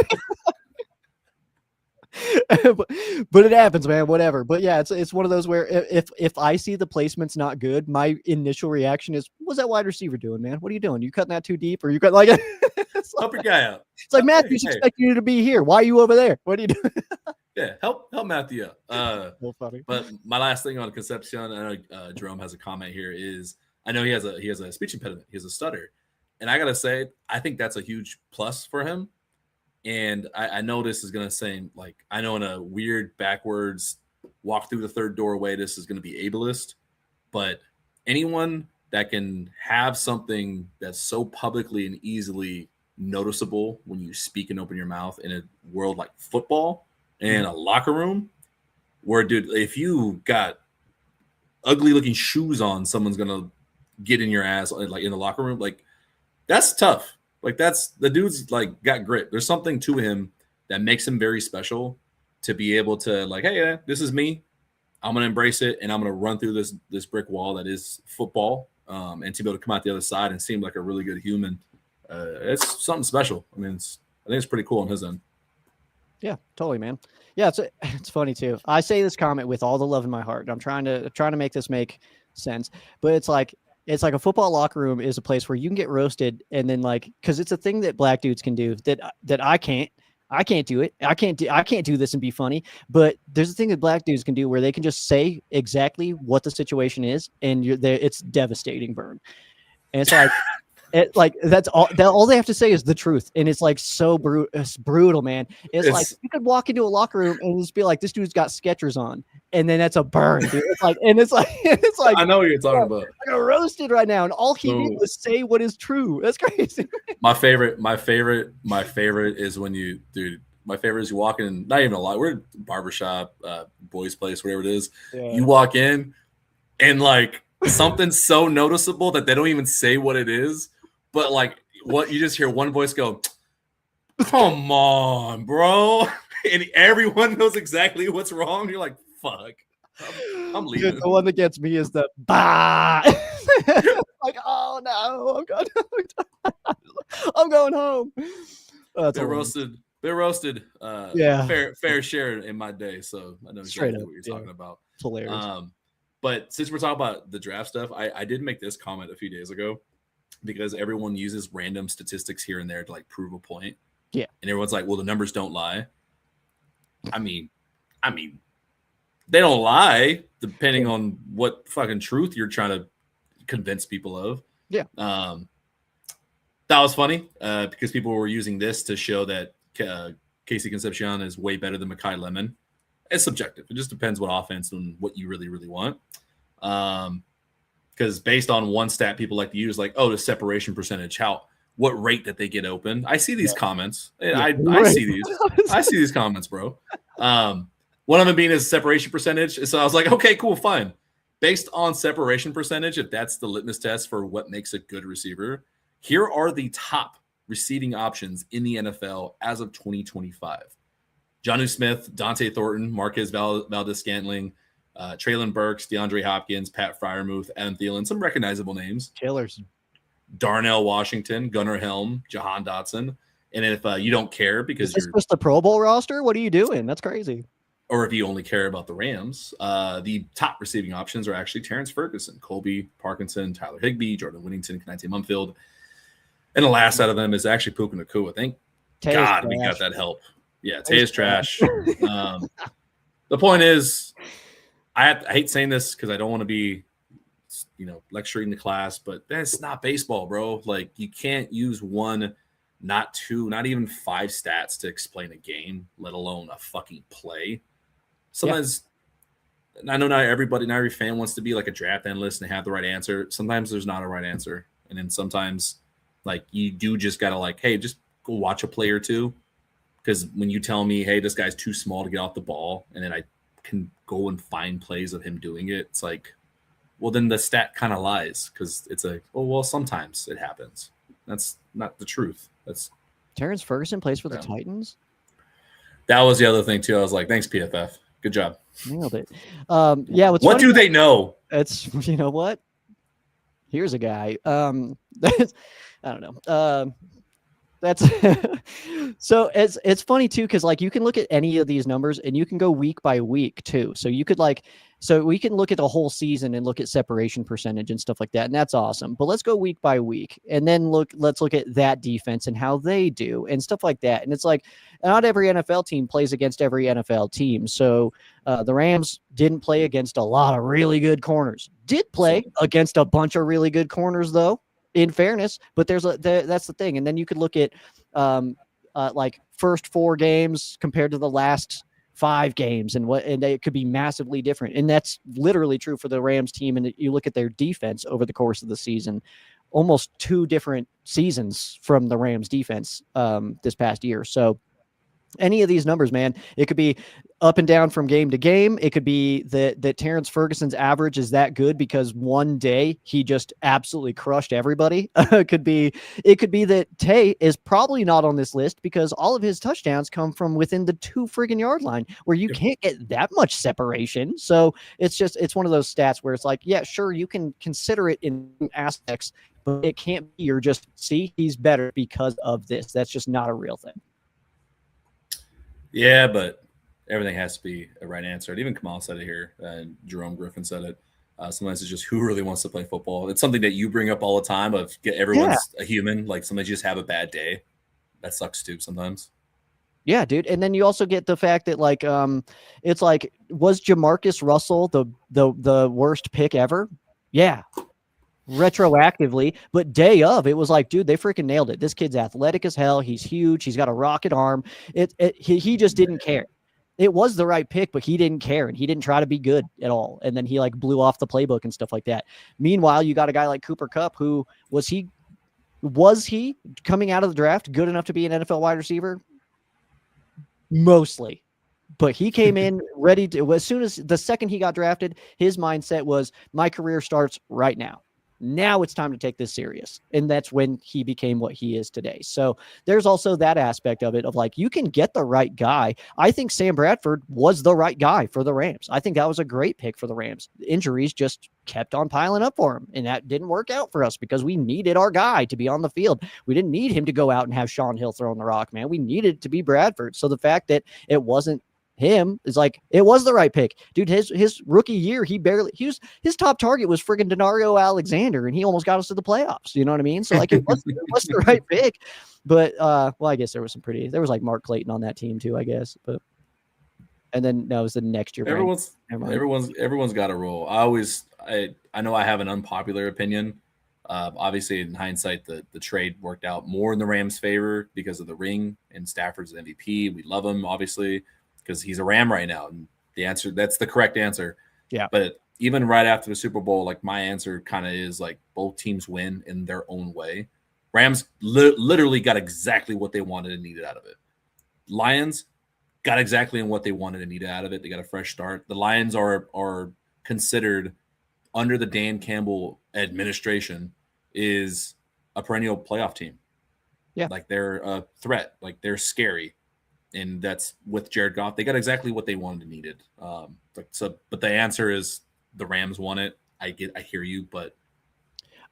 but it happens, man. Whatever. But yeah, it's one of those where if I see the placement's not good, my initial reaction is, what's that wide receiver doing, man? What are you doing? You cutting that too deep, or you cut like? Help your guy out. It's like Matthew's expecting you to be here. Why are you over there? What are you doing? Yeah, help Matthew out. So funny. But my last thing on Concepcion, I know Jerome has a comment here, is I know he has a speech impediment. He has a stutter. And I got to say, I think that's a huge plus for him. And I know this is going to seem like, I know in a weird backwards walk through the third doorway, this is going to be ableist. But anyone that can have something that's so publicly and easily noticeable when you speak and open your mouth in a world like football and a locker room, where, dude, if you got ugly looking shoes on, someone's gonna get in your ass, like in the locker room. Like, that's tough. Like, that's the dude's like got grit. There's something to him that makes him very special to be able to like, hey, yeah, this is me. I'm gonna embrace it, and I'm gonna run through this brick wall that is football, and to be able to come out the other side and seem like a really good human. It's something special. I mean, I think it's pretty cool on his end. Yeah, totally, man. Yeah, it's funny too. I say this comment with all the love in my heart. And I'm trying to make this make sense, but it's like a football locker room is a place where you can get roasted, and then like, because it's a thing that black dudes can do that I can't. I can't do it. I can't do this and be funny. But there's a thing that black dudes can do where they can just say exactly what the situation is, and you're there. It's devastating burn, and it's like. That's all they have to say is the truth, and it's like so brutal, man. It's like you could walk into a locker room and just be like, "This dude's got Skechers on," and then that's a burn. Dude. It's like I know what you're talking about. I got roasted right now, and all he did was say what is true. That's crazy. My favorite is when you, dude. My favorite is you walk in, not even a lot. We're at barbershop, boys' place, whatever it is. Yeah. You walk in, and like something so noticeable that they don't even say what it is. But like, what you just hear one voice go, "Come on, bro," and everyone knows exactly what's wrong. You're like, "Fuck, I'm leaving." Dude, the one that gets me is the bah. Like, oh no, I'm going home. Oh, they're roasted. They're roasted. Yeah, fair share in my day. So I know exactly what you're talking about. It's hilarious. But since we're talking about the draft stuff, I did make this comment a few days ago, because everyone uses random statistics here and there to like prove a point. Yeah. And everyone's like, well, the numbers don't lie. I mean, they don't lie depending on what fucking truth you're trying to convince people of. Yeah. That was funny because people were using this to show that Casey Concepcion is way better than Mekhi Lemon. It's subjective. It just depends what offense and what you really, really want. Because based on one stat people like to use, like, oh, the separation percentage, what rate that they get open. I see these comments. I see these. I see these comments, bro. One of them being is separation percentage. So I was like, okay, cool, fine. Based on separation percentage, if that's the litmus test for what makes a good receiver, here are the top receiving options in the NFL as of 2025. Jonnu Smith, Dante Thornton, Marquez Valdes-Scantling, Treylon Burks, DeAndre Hopkins, Pat Freiermuth, Adam Thielen, some recognizable names. Killers. Darnell Washington, Gunnar Helm, Jahan Dotson. And if you don't care because you're just the Pro Bowl roster, what are you doing? That's crazy. Or if you only care about the Rams, the top receiving options are actually Terrence Ferguson, Colby Parkinson, Tyler Higbee, Jordan Whittington, Kenneth Mumfield. And the last out of them is actually Puka Nacua. Thank God we got that help. Yeah, Tay is trash. The point is, I hate saying this because I don't want to be, lecturing the class, but that's not baseball, bro. Like, you can't use one, not two, not even five stats to explain a game, let alone a fucking play. Sometimes, I know not every fan wants to be like a draft analyst and have the right answer. Sometimes there's not a right answer. And then sometimes, like, you do just got to, like, hey, just go watch a play or two. Because when you tell me, hey, this guy's too small to get off the ball, and then I can go and find plays of him doing it, it's like, well, then the stat kind of lies, because it's like, oh, well, sometimes it happens. That's not the truth. That's Terrence Ferguson plays for the Titans. That was the other thing too. I was like, thanks, PFF. Good job. Nailed it. Yeah. What do they know? It's, you know what? Here's a guy. I don't know. That's so it's funny too, because like you can look at any of these numbers and you can go week by week too. So you could so we can look at the whole season and look at separation percentage and stuff like that, and that's awesome. But let's go week by week and then let's look at that defense and how they do and stuff like that. And it's like, not every NFL team plays against every NFL team. So the Rams didn't play against a lot of really good corners. Did play against a bunch of really good corners though, in fairness, but that's the thing. And then you could look at like first 4 games compared to the last 5 games, and it could be massively different. And that's literally true for the Rams team. And you look at their defense over the course of the season, almost 2 different seasons from the Rams defense this past year. So any of these numbers, man, it could be up and down from game to game. It could be that Terrence Ferguson's average is that good because one day he just absolutely crushed everybody. It could be that Tay is probably not on this list because all of his touchdowns come from within the 2 friggin' yard line where you can't get that much separation. So it's one of those stats where it's like, yeah, sure, you can consider it in aspects, but it can't be you're just, see, he's better because of this. That's just not a real thing. Yeah, but everything has to be a right answer. And even Kamal said it here. Jerome Griffin said it. Sometimes it's just who really wants to play football. It's something that you bring up all the time of everyone's a human. Like sometimes you just have a bad day. That sucks too sometimes. Yeah, dude. And then you also get the fact that like it's like, was Jamarcus Russell the worst pick ever? Yeah. Retroactively, but day of, it was like, dude, they freaking nailed it. This kid's athletic as hell. He's huge. He's got a rocket arm. He just didn't care. It was the right pick, but he didn't care and he didn't try to be good at all. And then he like blew off the playbook and stuff like that. Meanwhile, you got a guy like Cooper Kupp, who was he coming out of the draft good enough to be an NFL wide receiver? Mostly. But he came in ready to, as soon as the second he got drafted, his mindset was, my career starts right now. Now it's time to take this serious. And that's when he became what he is today. So there's also that aspect of it of like, you can get the right guy. I think Sam Bradford was the right guy for the Rams. I think that was a great pick for the Rams. Injuries just kept on piling up for him. And that didn't work out for us because we needed our guy to be on the field. We didn't need him to go out and have Sean Hill throwing the rock, man. We needed it to be Bradford. So the fact that it wasn't him is like, it was the right pick, dude. His rookie year, his top target was friggin' Denario Alexander, and he almost got us to the playoffs. You know what I mean? So like, it was the right pick. But well, I guess there was like Mark Clayton on that team too, I guess. But and then that was the next year. Everyone's got a role. I know I have an unpopular opinion. Obviously, in hindsight, the trade worked out more in the Rams' favor because of the ring and Stafford's MVP. We love him, obviously, because he's a Ram right now. And that's the correct answer. Yeah. But even right after the Super Bowl, like my answer kind of is like both teams win in their own way. Rams literally got exactly what they wanted and needed out of it. Lions got exactly what they wanted and needed out of it. They got a fresh start. The Lions are considered, under the Dan Campbell administration, is a perennial playoff team. Yeah. Like they're a threat. Like they're scary. And that's with Jared Goff. They got exactly what they wanted and needed. But the answer is the Rams won it. I hear you, but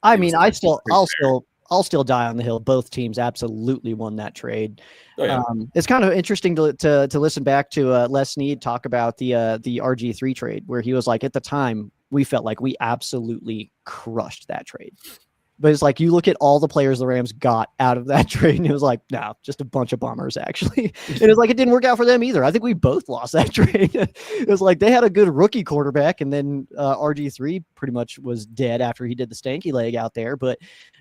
I mean, I'll still die on the hill. Both teams absolutely won that trade. Oh, yeah. It's kind of interesting to listen back to Les Snead talk about the RG3 trade, where he was like, at the time, we felt like we absolutely crushed that trade. But it's like you look at all the players the Rams got out of that trade, and it was like, no, just a bunch of bombers, actually. And it was like it didn't work out for them either. I think we both lost that trade. It was like they had a good rookie quarterback, and then RG3 pretty much was dead after he did the stanky leg out there. But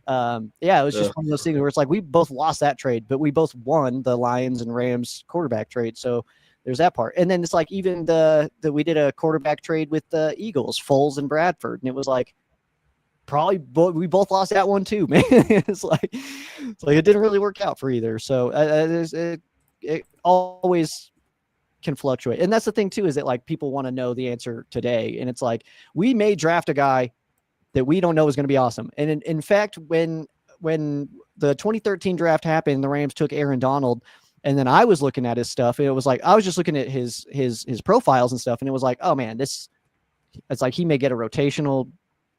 yeah, it was just one of those things where it's like we both lost that trade, but we both won the Lions and Rams quarterback trade. So there's that part. And then it's like even the we did a quarterback trade with the Eagles, Foles and Bradford, and it was like, probably we both lost that one too, man. It's like it didn't really work out for either. So it always can fluctuate, and that's the thing too, is that like people want to know the answer today, and it's like we may draft a guy that we don't know is going to be awesome. And in fact, when the 2013 draft happened, the Rams took Aaron Donald, and then I was looking at his stuff, and it was like I was just looking at his profiles and stuff, and it was like, oh man, it's like he may get a rotational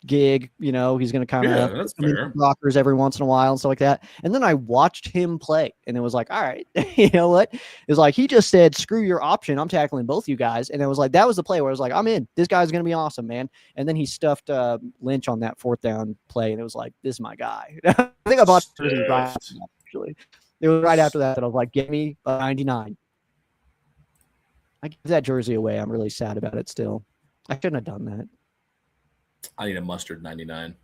gig, he's going to kind of rockers every once in a while and stuff like that. And then I watched him play, and it was like, all right, you know what? It was like he just said, screw your option, I'm tackling both you guys. And it was like that was the play where I was like, I'm in. This guy's going to be awesome, man. And then he stuffed Lynch on that 4th down play, and it was like, this is my guy. I think I bought it right after that, actually. It was right after that I was like, give me a 99. I give that jersey away. I'm really sad about it still. I shouldn't have done that. I need a mustard 99.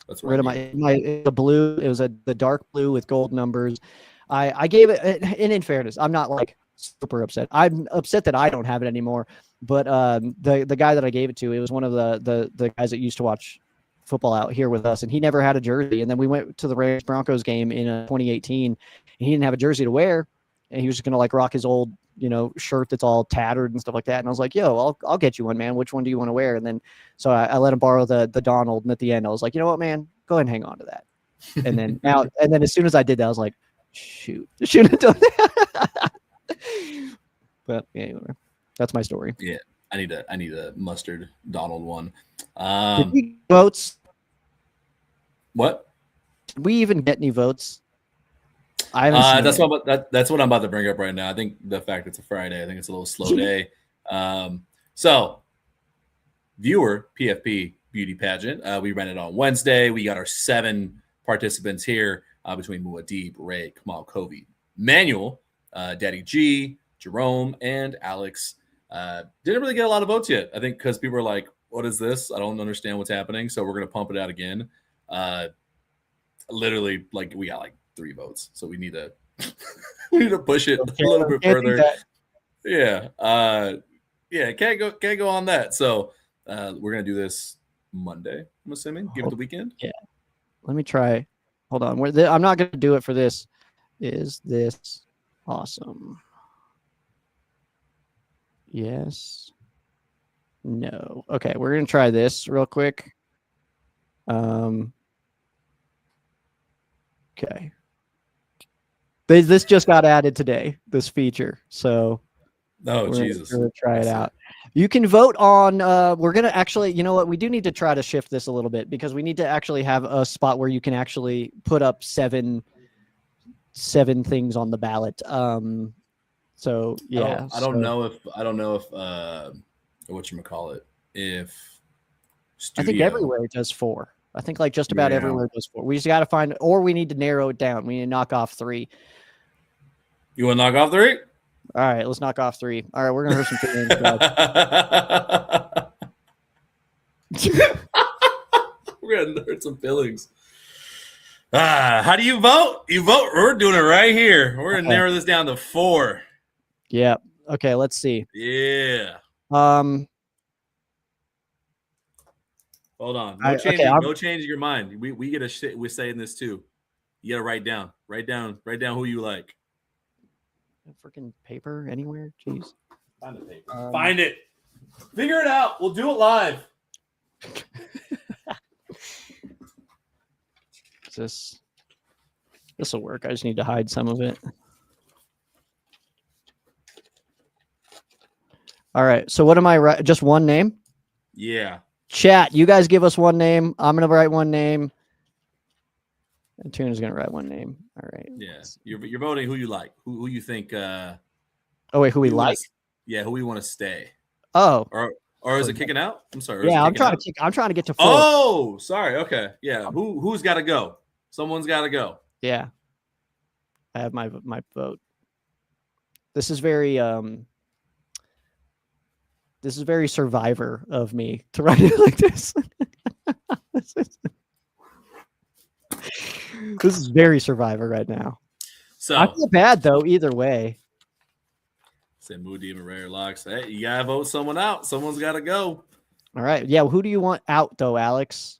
That's rid of the blue. It was the dark blue with gold numbers. I gave it, and in fairness, I'm not like super upset. I'm upset that I don't have it anymore. But the guy that I gave it to, it was one of the guys that used to watch football out here with us, and he never had a jersey. And then we went to the Rams Broncos game in 2018, and he didn't have a jersey to wear, and he was just gonna like rock his old shirt that's all tattered and stuff like that. And I was like, yo, I'll get you one, man. Which one do you want to wear? And then, so I let him borrow the Donald. And at the end, I was like, you know what, man, go ahead and hang on to that. And then as soon as I did that, I was like, shoot, I shouldn't have done that. But anyway, that's my story. Yeah. I need a mustard Donald one. Did we get votes? What? Did we even get any votes? That's what I'm about to bring up right now. I think the fact it's a Friday, I think it's a little slow day. So, viewer PFP beauty pageant. We ran it on Wednesday. We got our 7 participants here between Muad'Dib, Ray, Kamal Covey, Manuel, Daddy G, Jerome, and Alex. Didn't really get a lot of votes yet. I think because people are like, "What is this? I don't understand what's happening." So we're gonna pump it out again. Literally, like we got like 3 votes, so we need to push it a little bit further. Yeah, can't go on that. So we're gonna do this Monday. I'm assuming, give it the weekend. Yeah, let me try. Hold on, I'm not gonna do it for this. Is this awesome? Yes. No. Okay, we're gonna try this real quick. Okay. This just got added today, this feature. So Jesus. We're gonna try it out. You can vote on we're gonna actually, you know what, we do need to try to shift this a little bit, because we need to actually have a spot where you can actually put up seven things on the ballot. So yeah. I don't know if whatchamacallit, if Studio. I think everywhere does 4. I think like just about everywhere does 4. We just got to find, or we need to narrow it down. We need to knock off 3. You want to knock off 3? All right, let's knock off 3. All right, we're gonna hurt some feelings. We're gonna hurt some feelings. How do you vote? You vote. We're doing it right here. We're gonna narrow this down to 4. Yeah. Okay. Let's see. Yeah. Hold on. No changing your mind. We get a shit. We're saying this too. You gotta write down who you like. Freaking paper anywhere? Jeez. Find the paper. Find it. Figure it out. We'll do it live. This will work. I just need to hide some of it. All right. So what am I right? Just one name? Yeah. Chat, you guys give us one name. I'm gonna write one name. And Tuna's gonna write one name. All right. Yeah. You're voting who you like. Who you think who we like? Yeah, who we want to stay. Oh. Or Or is it kicking out? I'm sorry. or is it Yeah, I'm kicking trying out? to kick. I'm trying to get to 4. Oh, sorry. Okay. Yeah. Who's got to go? Someone's got to go. Yeah, I have my vote. This is very Survivor of me to write it like this. This is very Survivor right now. So I feel bad though. Either way. say Moody and Rare Locks. Hey, you gotta vote someone out. Someone's got to go. All right. Yeah. Who do you want out though, Alex?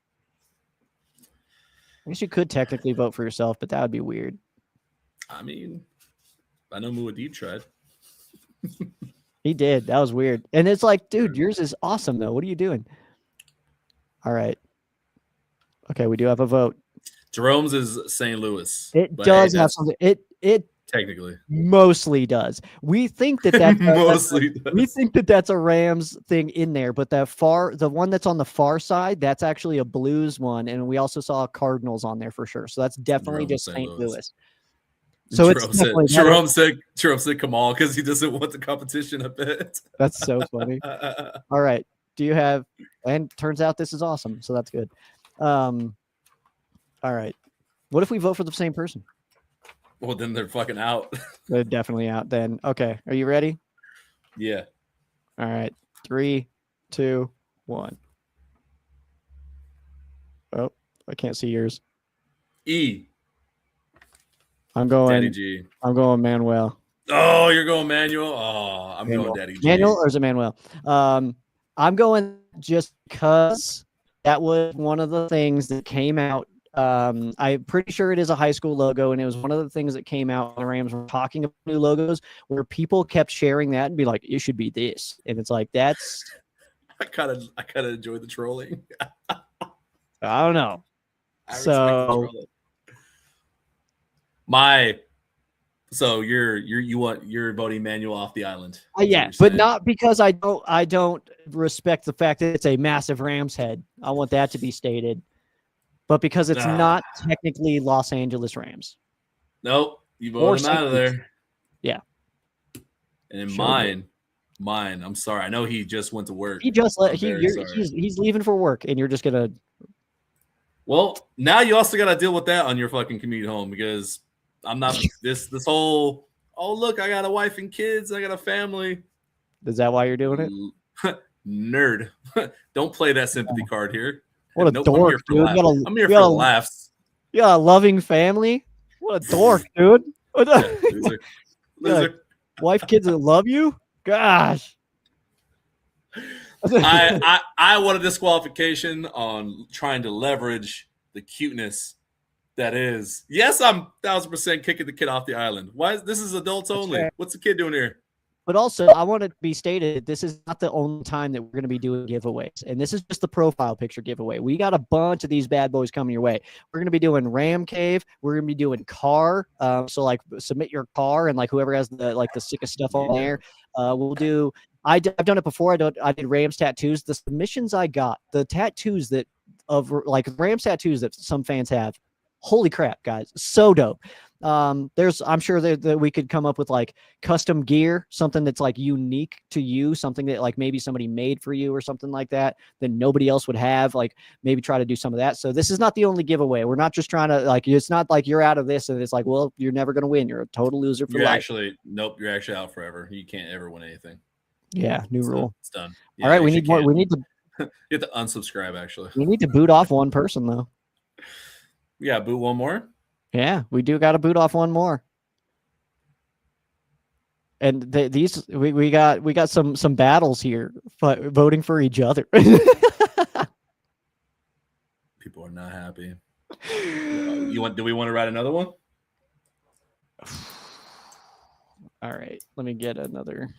I guess you could technically vote for yourself, but that would be weird. I mean, I know Muad'Dib tried. He did. That was weird. And it's like, dude, yours is awesome though. What are you doing? All right. Okay, we do have a vote. Jerome's is St. Louis. It but does hey, have that's something. It technically mostly does. We think that that's mostly. we does. think that that's a Rams thing in there, but the one that's on the far side, that's actually a Blues one, and we also saw Cardinals on there for sure. So that's definitely Jerome just St. St. Louis. Louis. So it's definitely Jerome said Kamal because he doesn't want the competition a bit. That's so funny. All right. Do you have? And turns out this is awesome, so that's good. All right. What if we vote for the same person? Well, then they're fucking out. They're definitely out then. Okay. Are you ready? Yeah. All right. 3, 2, 1. Oh, I can't see yours. E. I'm Daddy going. G. I'm going Manuel. Oh, you're going Manuel. Oh, I'm Manuel. going Daddy G. Manuel or is it Manuel? I'm going just because that was one of the things that came out. I'm pretty sure it is a high school logo, and it was one of the things that came out when the Rams were talking about new logos, where people kept sharing that and be like, "It should be this," and it's like that's. I kind of enjoy the trolling. I don't know. I respect the So trolling. You're voting Manuel off the island. That's yeah, what but you're saying. not because I don't respect the fact that it's a massive Rams head. I want that to be stated. But because it's not technically Los Angeles Rams. Nope, you Or voted him out of St. Louis. there. Yeah. And in Sure mine. I'm sorry. I know he just went to work. He just let I'm very sorry. he's leaving for work, and you're just gonna. Well, now you also got to deal with that on your fucking commute home because I'm not this whole. Oh look, I got a wife and kids. I got a family. Is that why you're doing it? Nerd. Don't play that sympathy card here. What a Nope, dork, dude! I'm here for the laughs. You got a loving family. What a dork, dude! What Yeah, the, loser. you got Loser. wife, kids that love you. Gosh. I want a disqualification on trying to leverage the cuteness that is. Yes, I'm 1,000% kicking the kid off the island. Why? This is adults only. fair. What's the kid doing here? But also, I want it to be stated this is not the only time that we're going to be doing giveaways. And this is just the profile picture giveaway. We got a bunch of these bad boys coming your way. We're going to be doing Ram Cave. We're going to be doing car. So like submit your car and like whoever has the sickest stuff on there. We'll do. I've done it before. I did Rams tattoos. The submissions I got, the tattoos that of like Rams tattoos that some fans have. Holy crap, guys. So dope. I'm sure that we could come up with like custom gear, something that's like unique to you, something that like maybe somebody made for you or something like that nobody else would have, like maybe try to do some of that. So this is not the only giveaway. We're not just trying to like, it's not like you're out of this and it's like, well, you're never going to win. You're a total loser for life. Nope, you're actually out forever. You can't ever win anything. Yeah. New rule. It's done. All right. We need more. We need to, you have to unsubscribe actually. we need to boot off one person though. Yeah. Boot one more. Yeah, we do got to boot off one more. And we got some battles here, voting for each other. People are not happy. Do we want to write another one? All right, let me get another.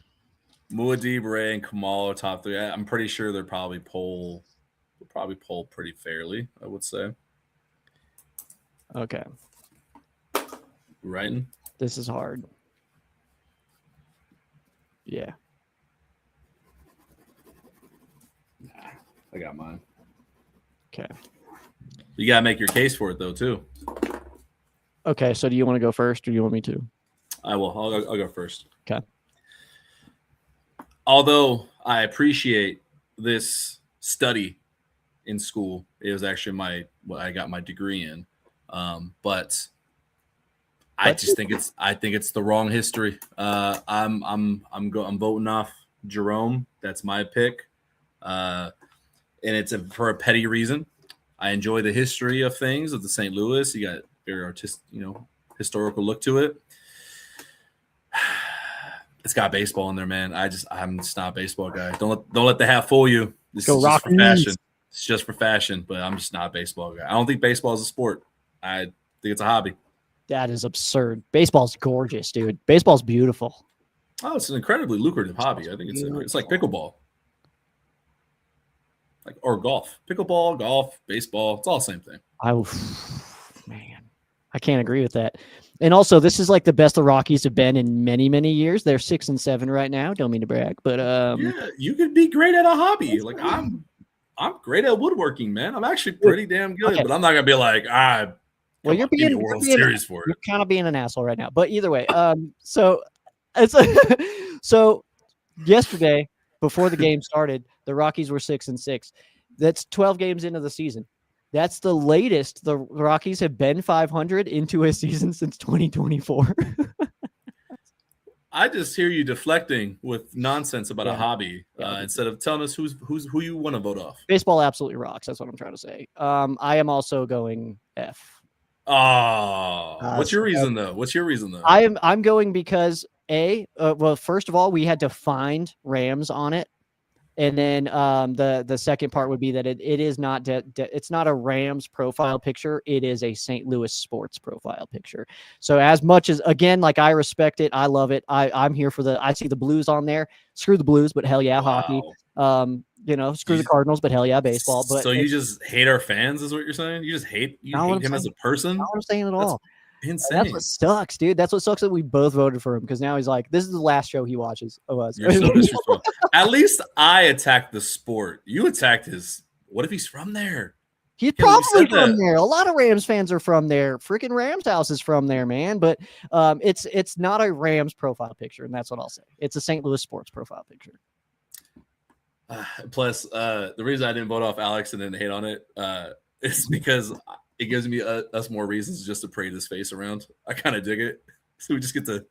Muad'Dib, Ray, and Kamal are top 3. I'm pretty sure they'll probably poll pretty fairly, I would say. Okay. Writing? This is hard. Yeah. Nah, I got mine. Okay. You gotta make your case for it though, too. Okay, so do you want to go first or do you want me to? I will. I'll go first. Okay. Although I appreciate this study in school. It was actually what I got my degree in, but I just think it's the wrong history. I'm voting off Jerome. That's my pick, and it's for a petty reason. I enjoy the history of things of the St. Louis. You got very artistic, historical look to it. It's got baseball in there, man. I'm just not a baseball guy. Don't let the hat fool you. This is just for fashion. It's just for fashion, but I'm just not a baseball guy. I don't think baseball is a sport. I think it's a hobby. That is absurd. Baseball's gorgeous, dude. Baseball's beautiful. Oh, it's an incredibly lucrative hobby. I think it's like pickleball. Or golf. Pickleball, golf, baseball, it's all the same thing. Man, I can't agree with that. And also, this is like the best the Rockies have been in many, many years. They're 6-7 right now. Don't mean to brag, but yeah, you could be great at a hobby. Like I'm great at woodworking, man. I'm actually pretty damn good, but I'm not gonna be like, well, you're being World Series for it. You're kind of being an asshole right now. But either way, so it's so yesterday before the game started, the Rockies were 6-6. That's 12 games into the season. That's the latest the Rockies have been 500 into a season since 2024. I just hear you deflecting with nonsense about a hobby instead of telling us who you want to vote off. Baseball absolutely rocks. That's what I'm trying to say. I am also going F. Oh, what's your reason though? I'm going because well, first of all, we had to find Rams on it. And then the second part would be that it is not it's not a Rams profile picture. It is a St. Louis sports profile picture. So as much as, again, like I respect it, I love it. I'm here for I see the Blues on there. Screw the Blues, but hell yeah, hockey. Screw the Cardinals, but hell yeah, baseball. But so you just hate our fans, is what you're saying? You just hate him as a person? Not what I'm saying at all. Insane. That's what sucks, dude. That's what sucks that we both voted for him, because now he's like, this is the last show he watches of us. You're so disrespectful. At least I attacked the sport. You attacked his. What if he's from there? He's probably from there. A lot of Rams fans are from there. Freaking Rams house is from there, man. But it's not a Rams profile picture, and that's what I'll say. It's a St. Louis sports profile picture. Plus, the reason I didn't vote off Alex and didn't hate on it is because it gives me us more reasons just to parade his face around. I kind of dig it. So we just get to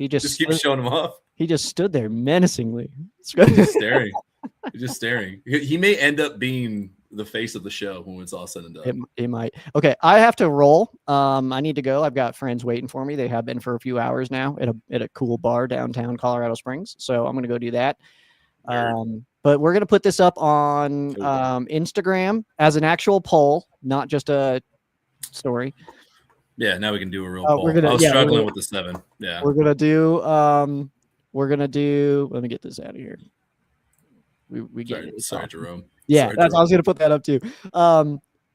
just keep showing him off. He just stood there menacingly. Just staring. Just staring. He may end up being the face of the show when it's all said and done. It might. Okay, I have to roll. I need to go. I've got friends waiting for me. They have been for a few hours now at a cool bar downtown Colorado Springs. So I'm going to go do that. But we're going to put this up on Instagram as an actual poll, not just a story. Yeah, now we can do a real poll. I was struggling with the 7. Yeah. We're going to do let me get this out of here. We get it. Sorry, Jerome. Yeah, I was going to put that up too.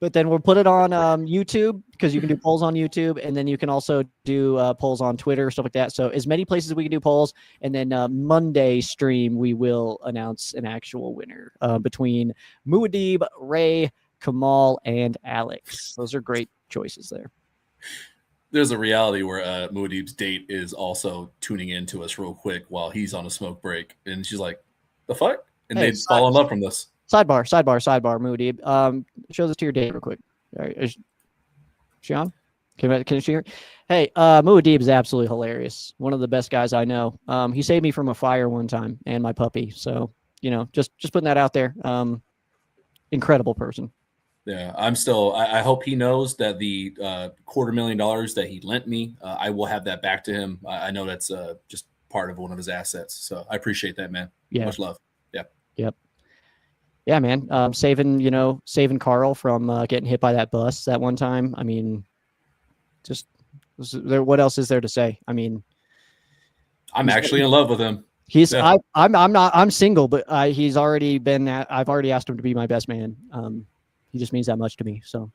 But then we'll put it on YouTube, because you can do polls on YouTube, and then you can also do polls on Twitter, stuff like that. So as many places we can do polls, and then Monday stream we will announce an actual winner between Muad'Dib, Ray, Kamal, and Alex. Those are great choices there. There's a reality where Muad'Dib's date is also tuning in to us real quick while he's on a smoke break, and she's like, "The fuck?" And they fall in love from this. Sidebar, Muad'Dib. Show this to your date real quick. All right, is she on? Can she hear? Hey, Muad'Dib is absolutely hilarious. One of the best guys I know. He saved me from a fire one time and my puppy. So, just putting that out there. Incredible person. Yeah, I hope he knows that the $250,000 that he lent me, I will have that back to him. I know that's just part of one of his assets. So I appreciate that, man. Yeah. Much love. Yeah. Yep. Yeah, man. Saving Carl from getting hit by that bus that one time. I mean, what else is there to say? I mean, I'm actually in love with him. I'm single, but he's already been I've already asked him to be my best man. He just means that much to me. So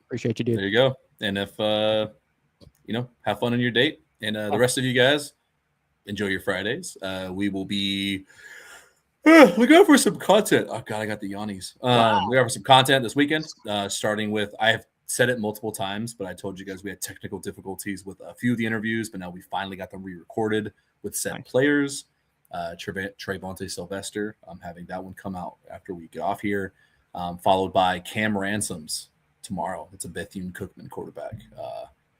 appreciate you, dude. There you go. And if have fun on your date, and the rest of you guys, enjoy your Fridays. We will be looking out for some content. Oh God, I got the yawnies. We have some content this weekend, starting with, I have said it multiple times, but I told you guys we had technical difficulties with a few of the interviews, but now we finally got them re-recorded with set players. Trevonte Sylvester. I'm having that one come out after we get off here, followed by Cam Ransoms tomorrow. It's a Bethune-Cookman quarterback.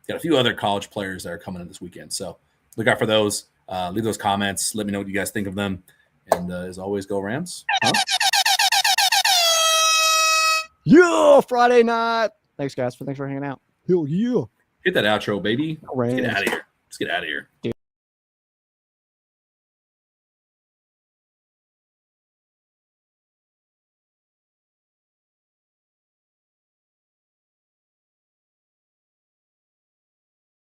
Got a few other college players that are coming in this weekend. So look out for those. Leave those comments. Let me know what you guys think of them. And as always, go Rams. Huh? Yeah, Friday night. Thanks for hanging out. Hell yeah. Hit that outro, baby. Rams. Let's get out of here. Let's get out of here. Dude.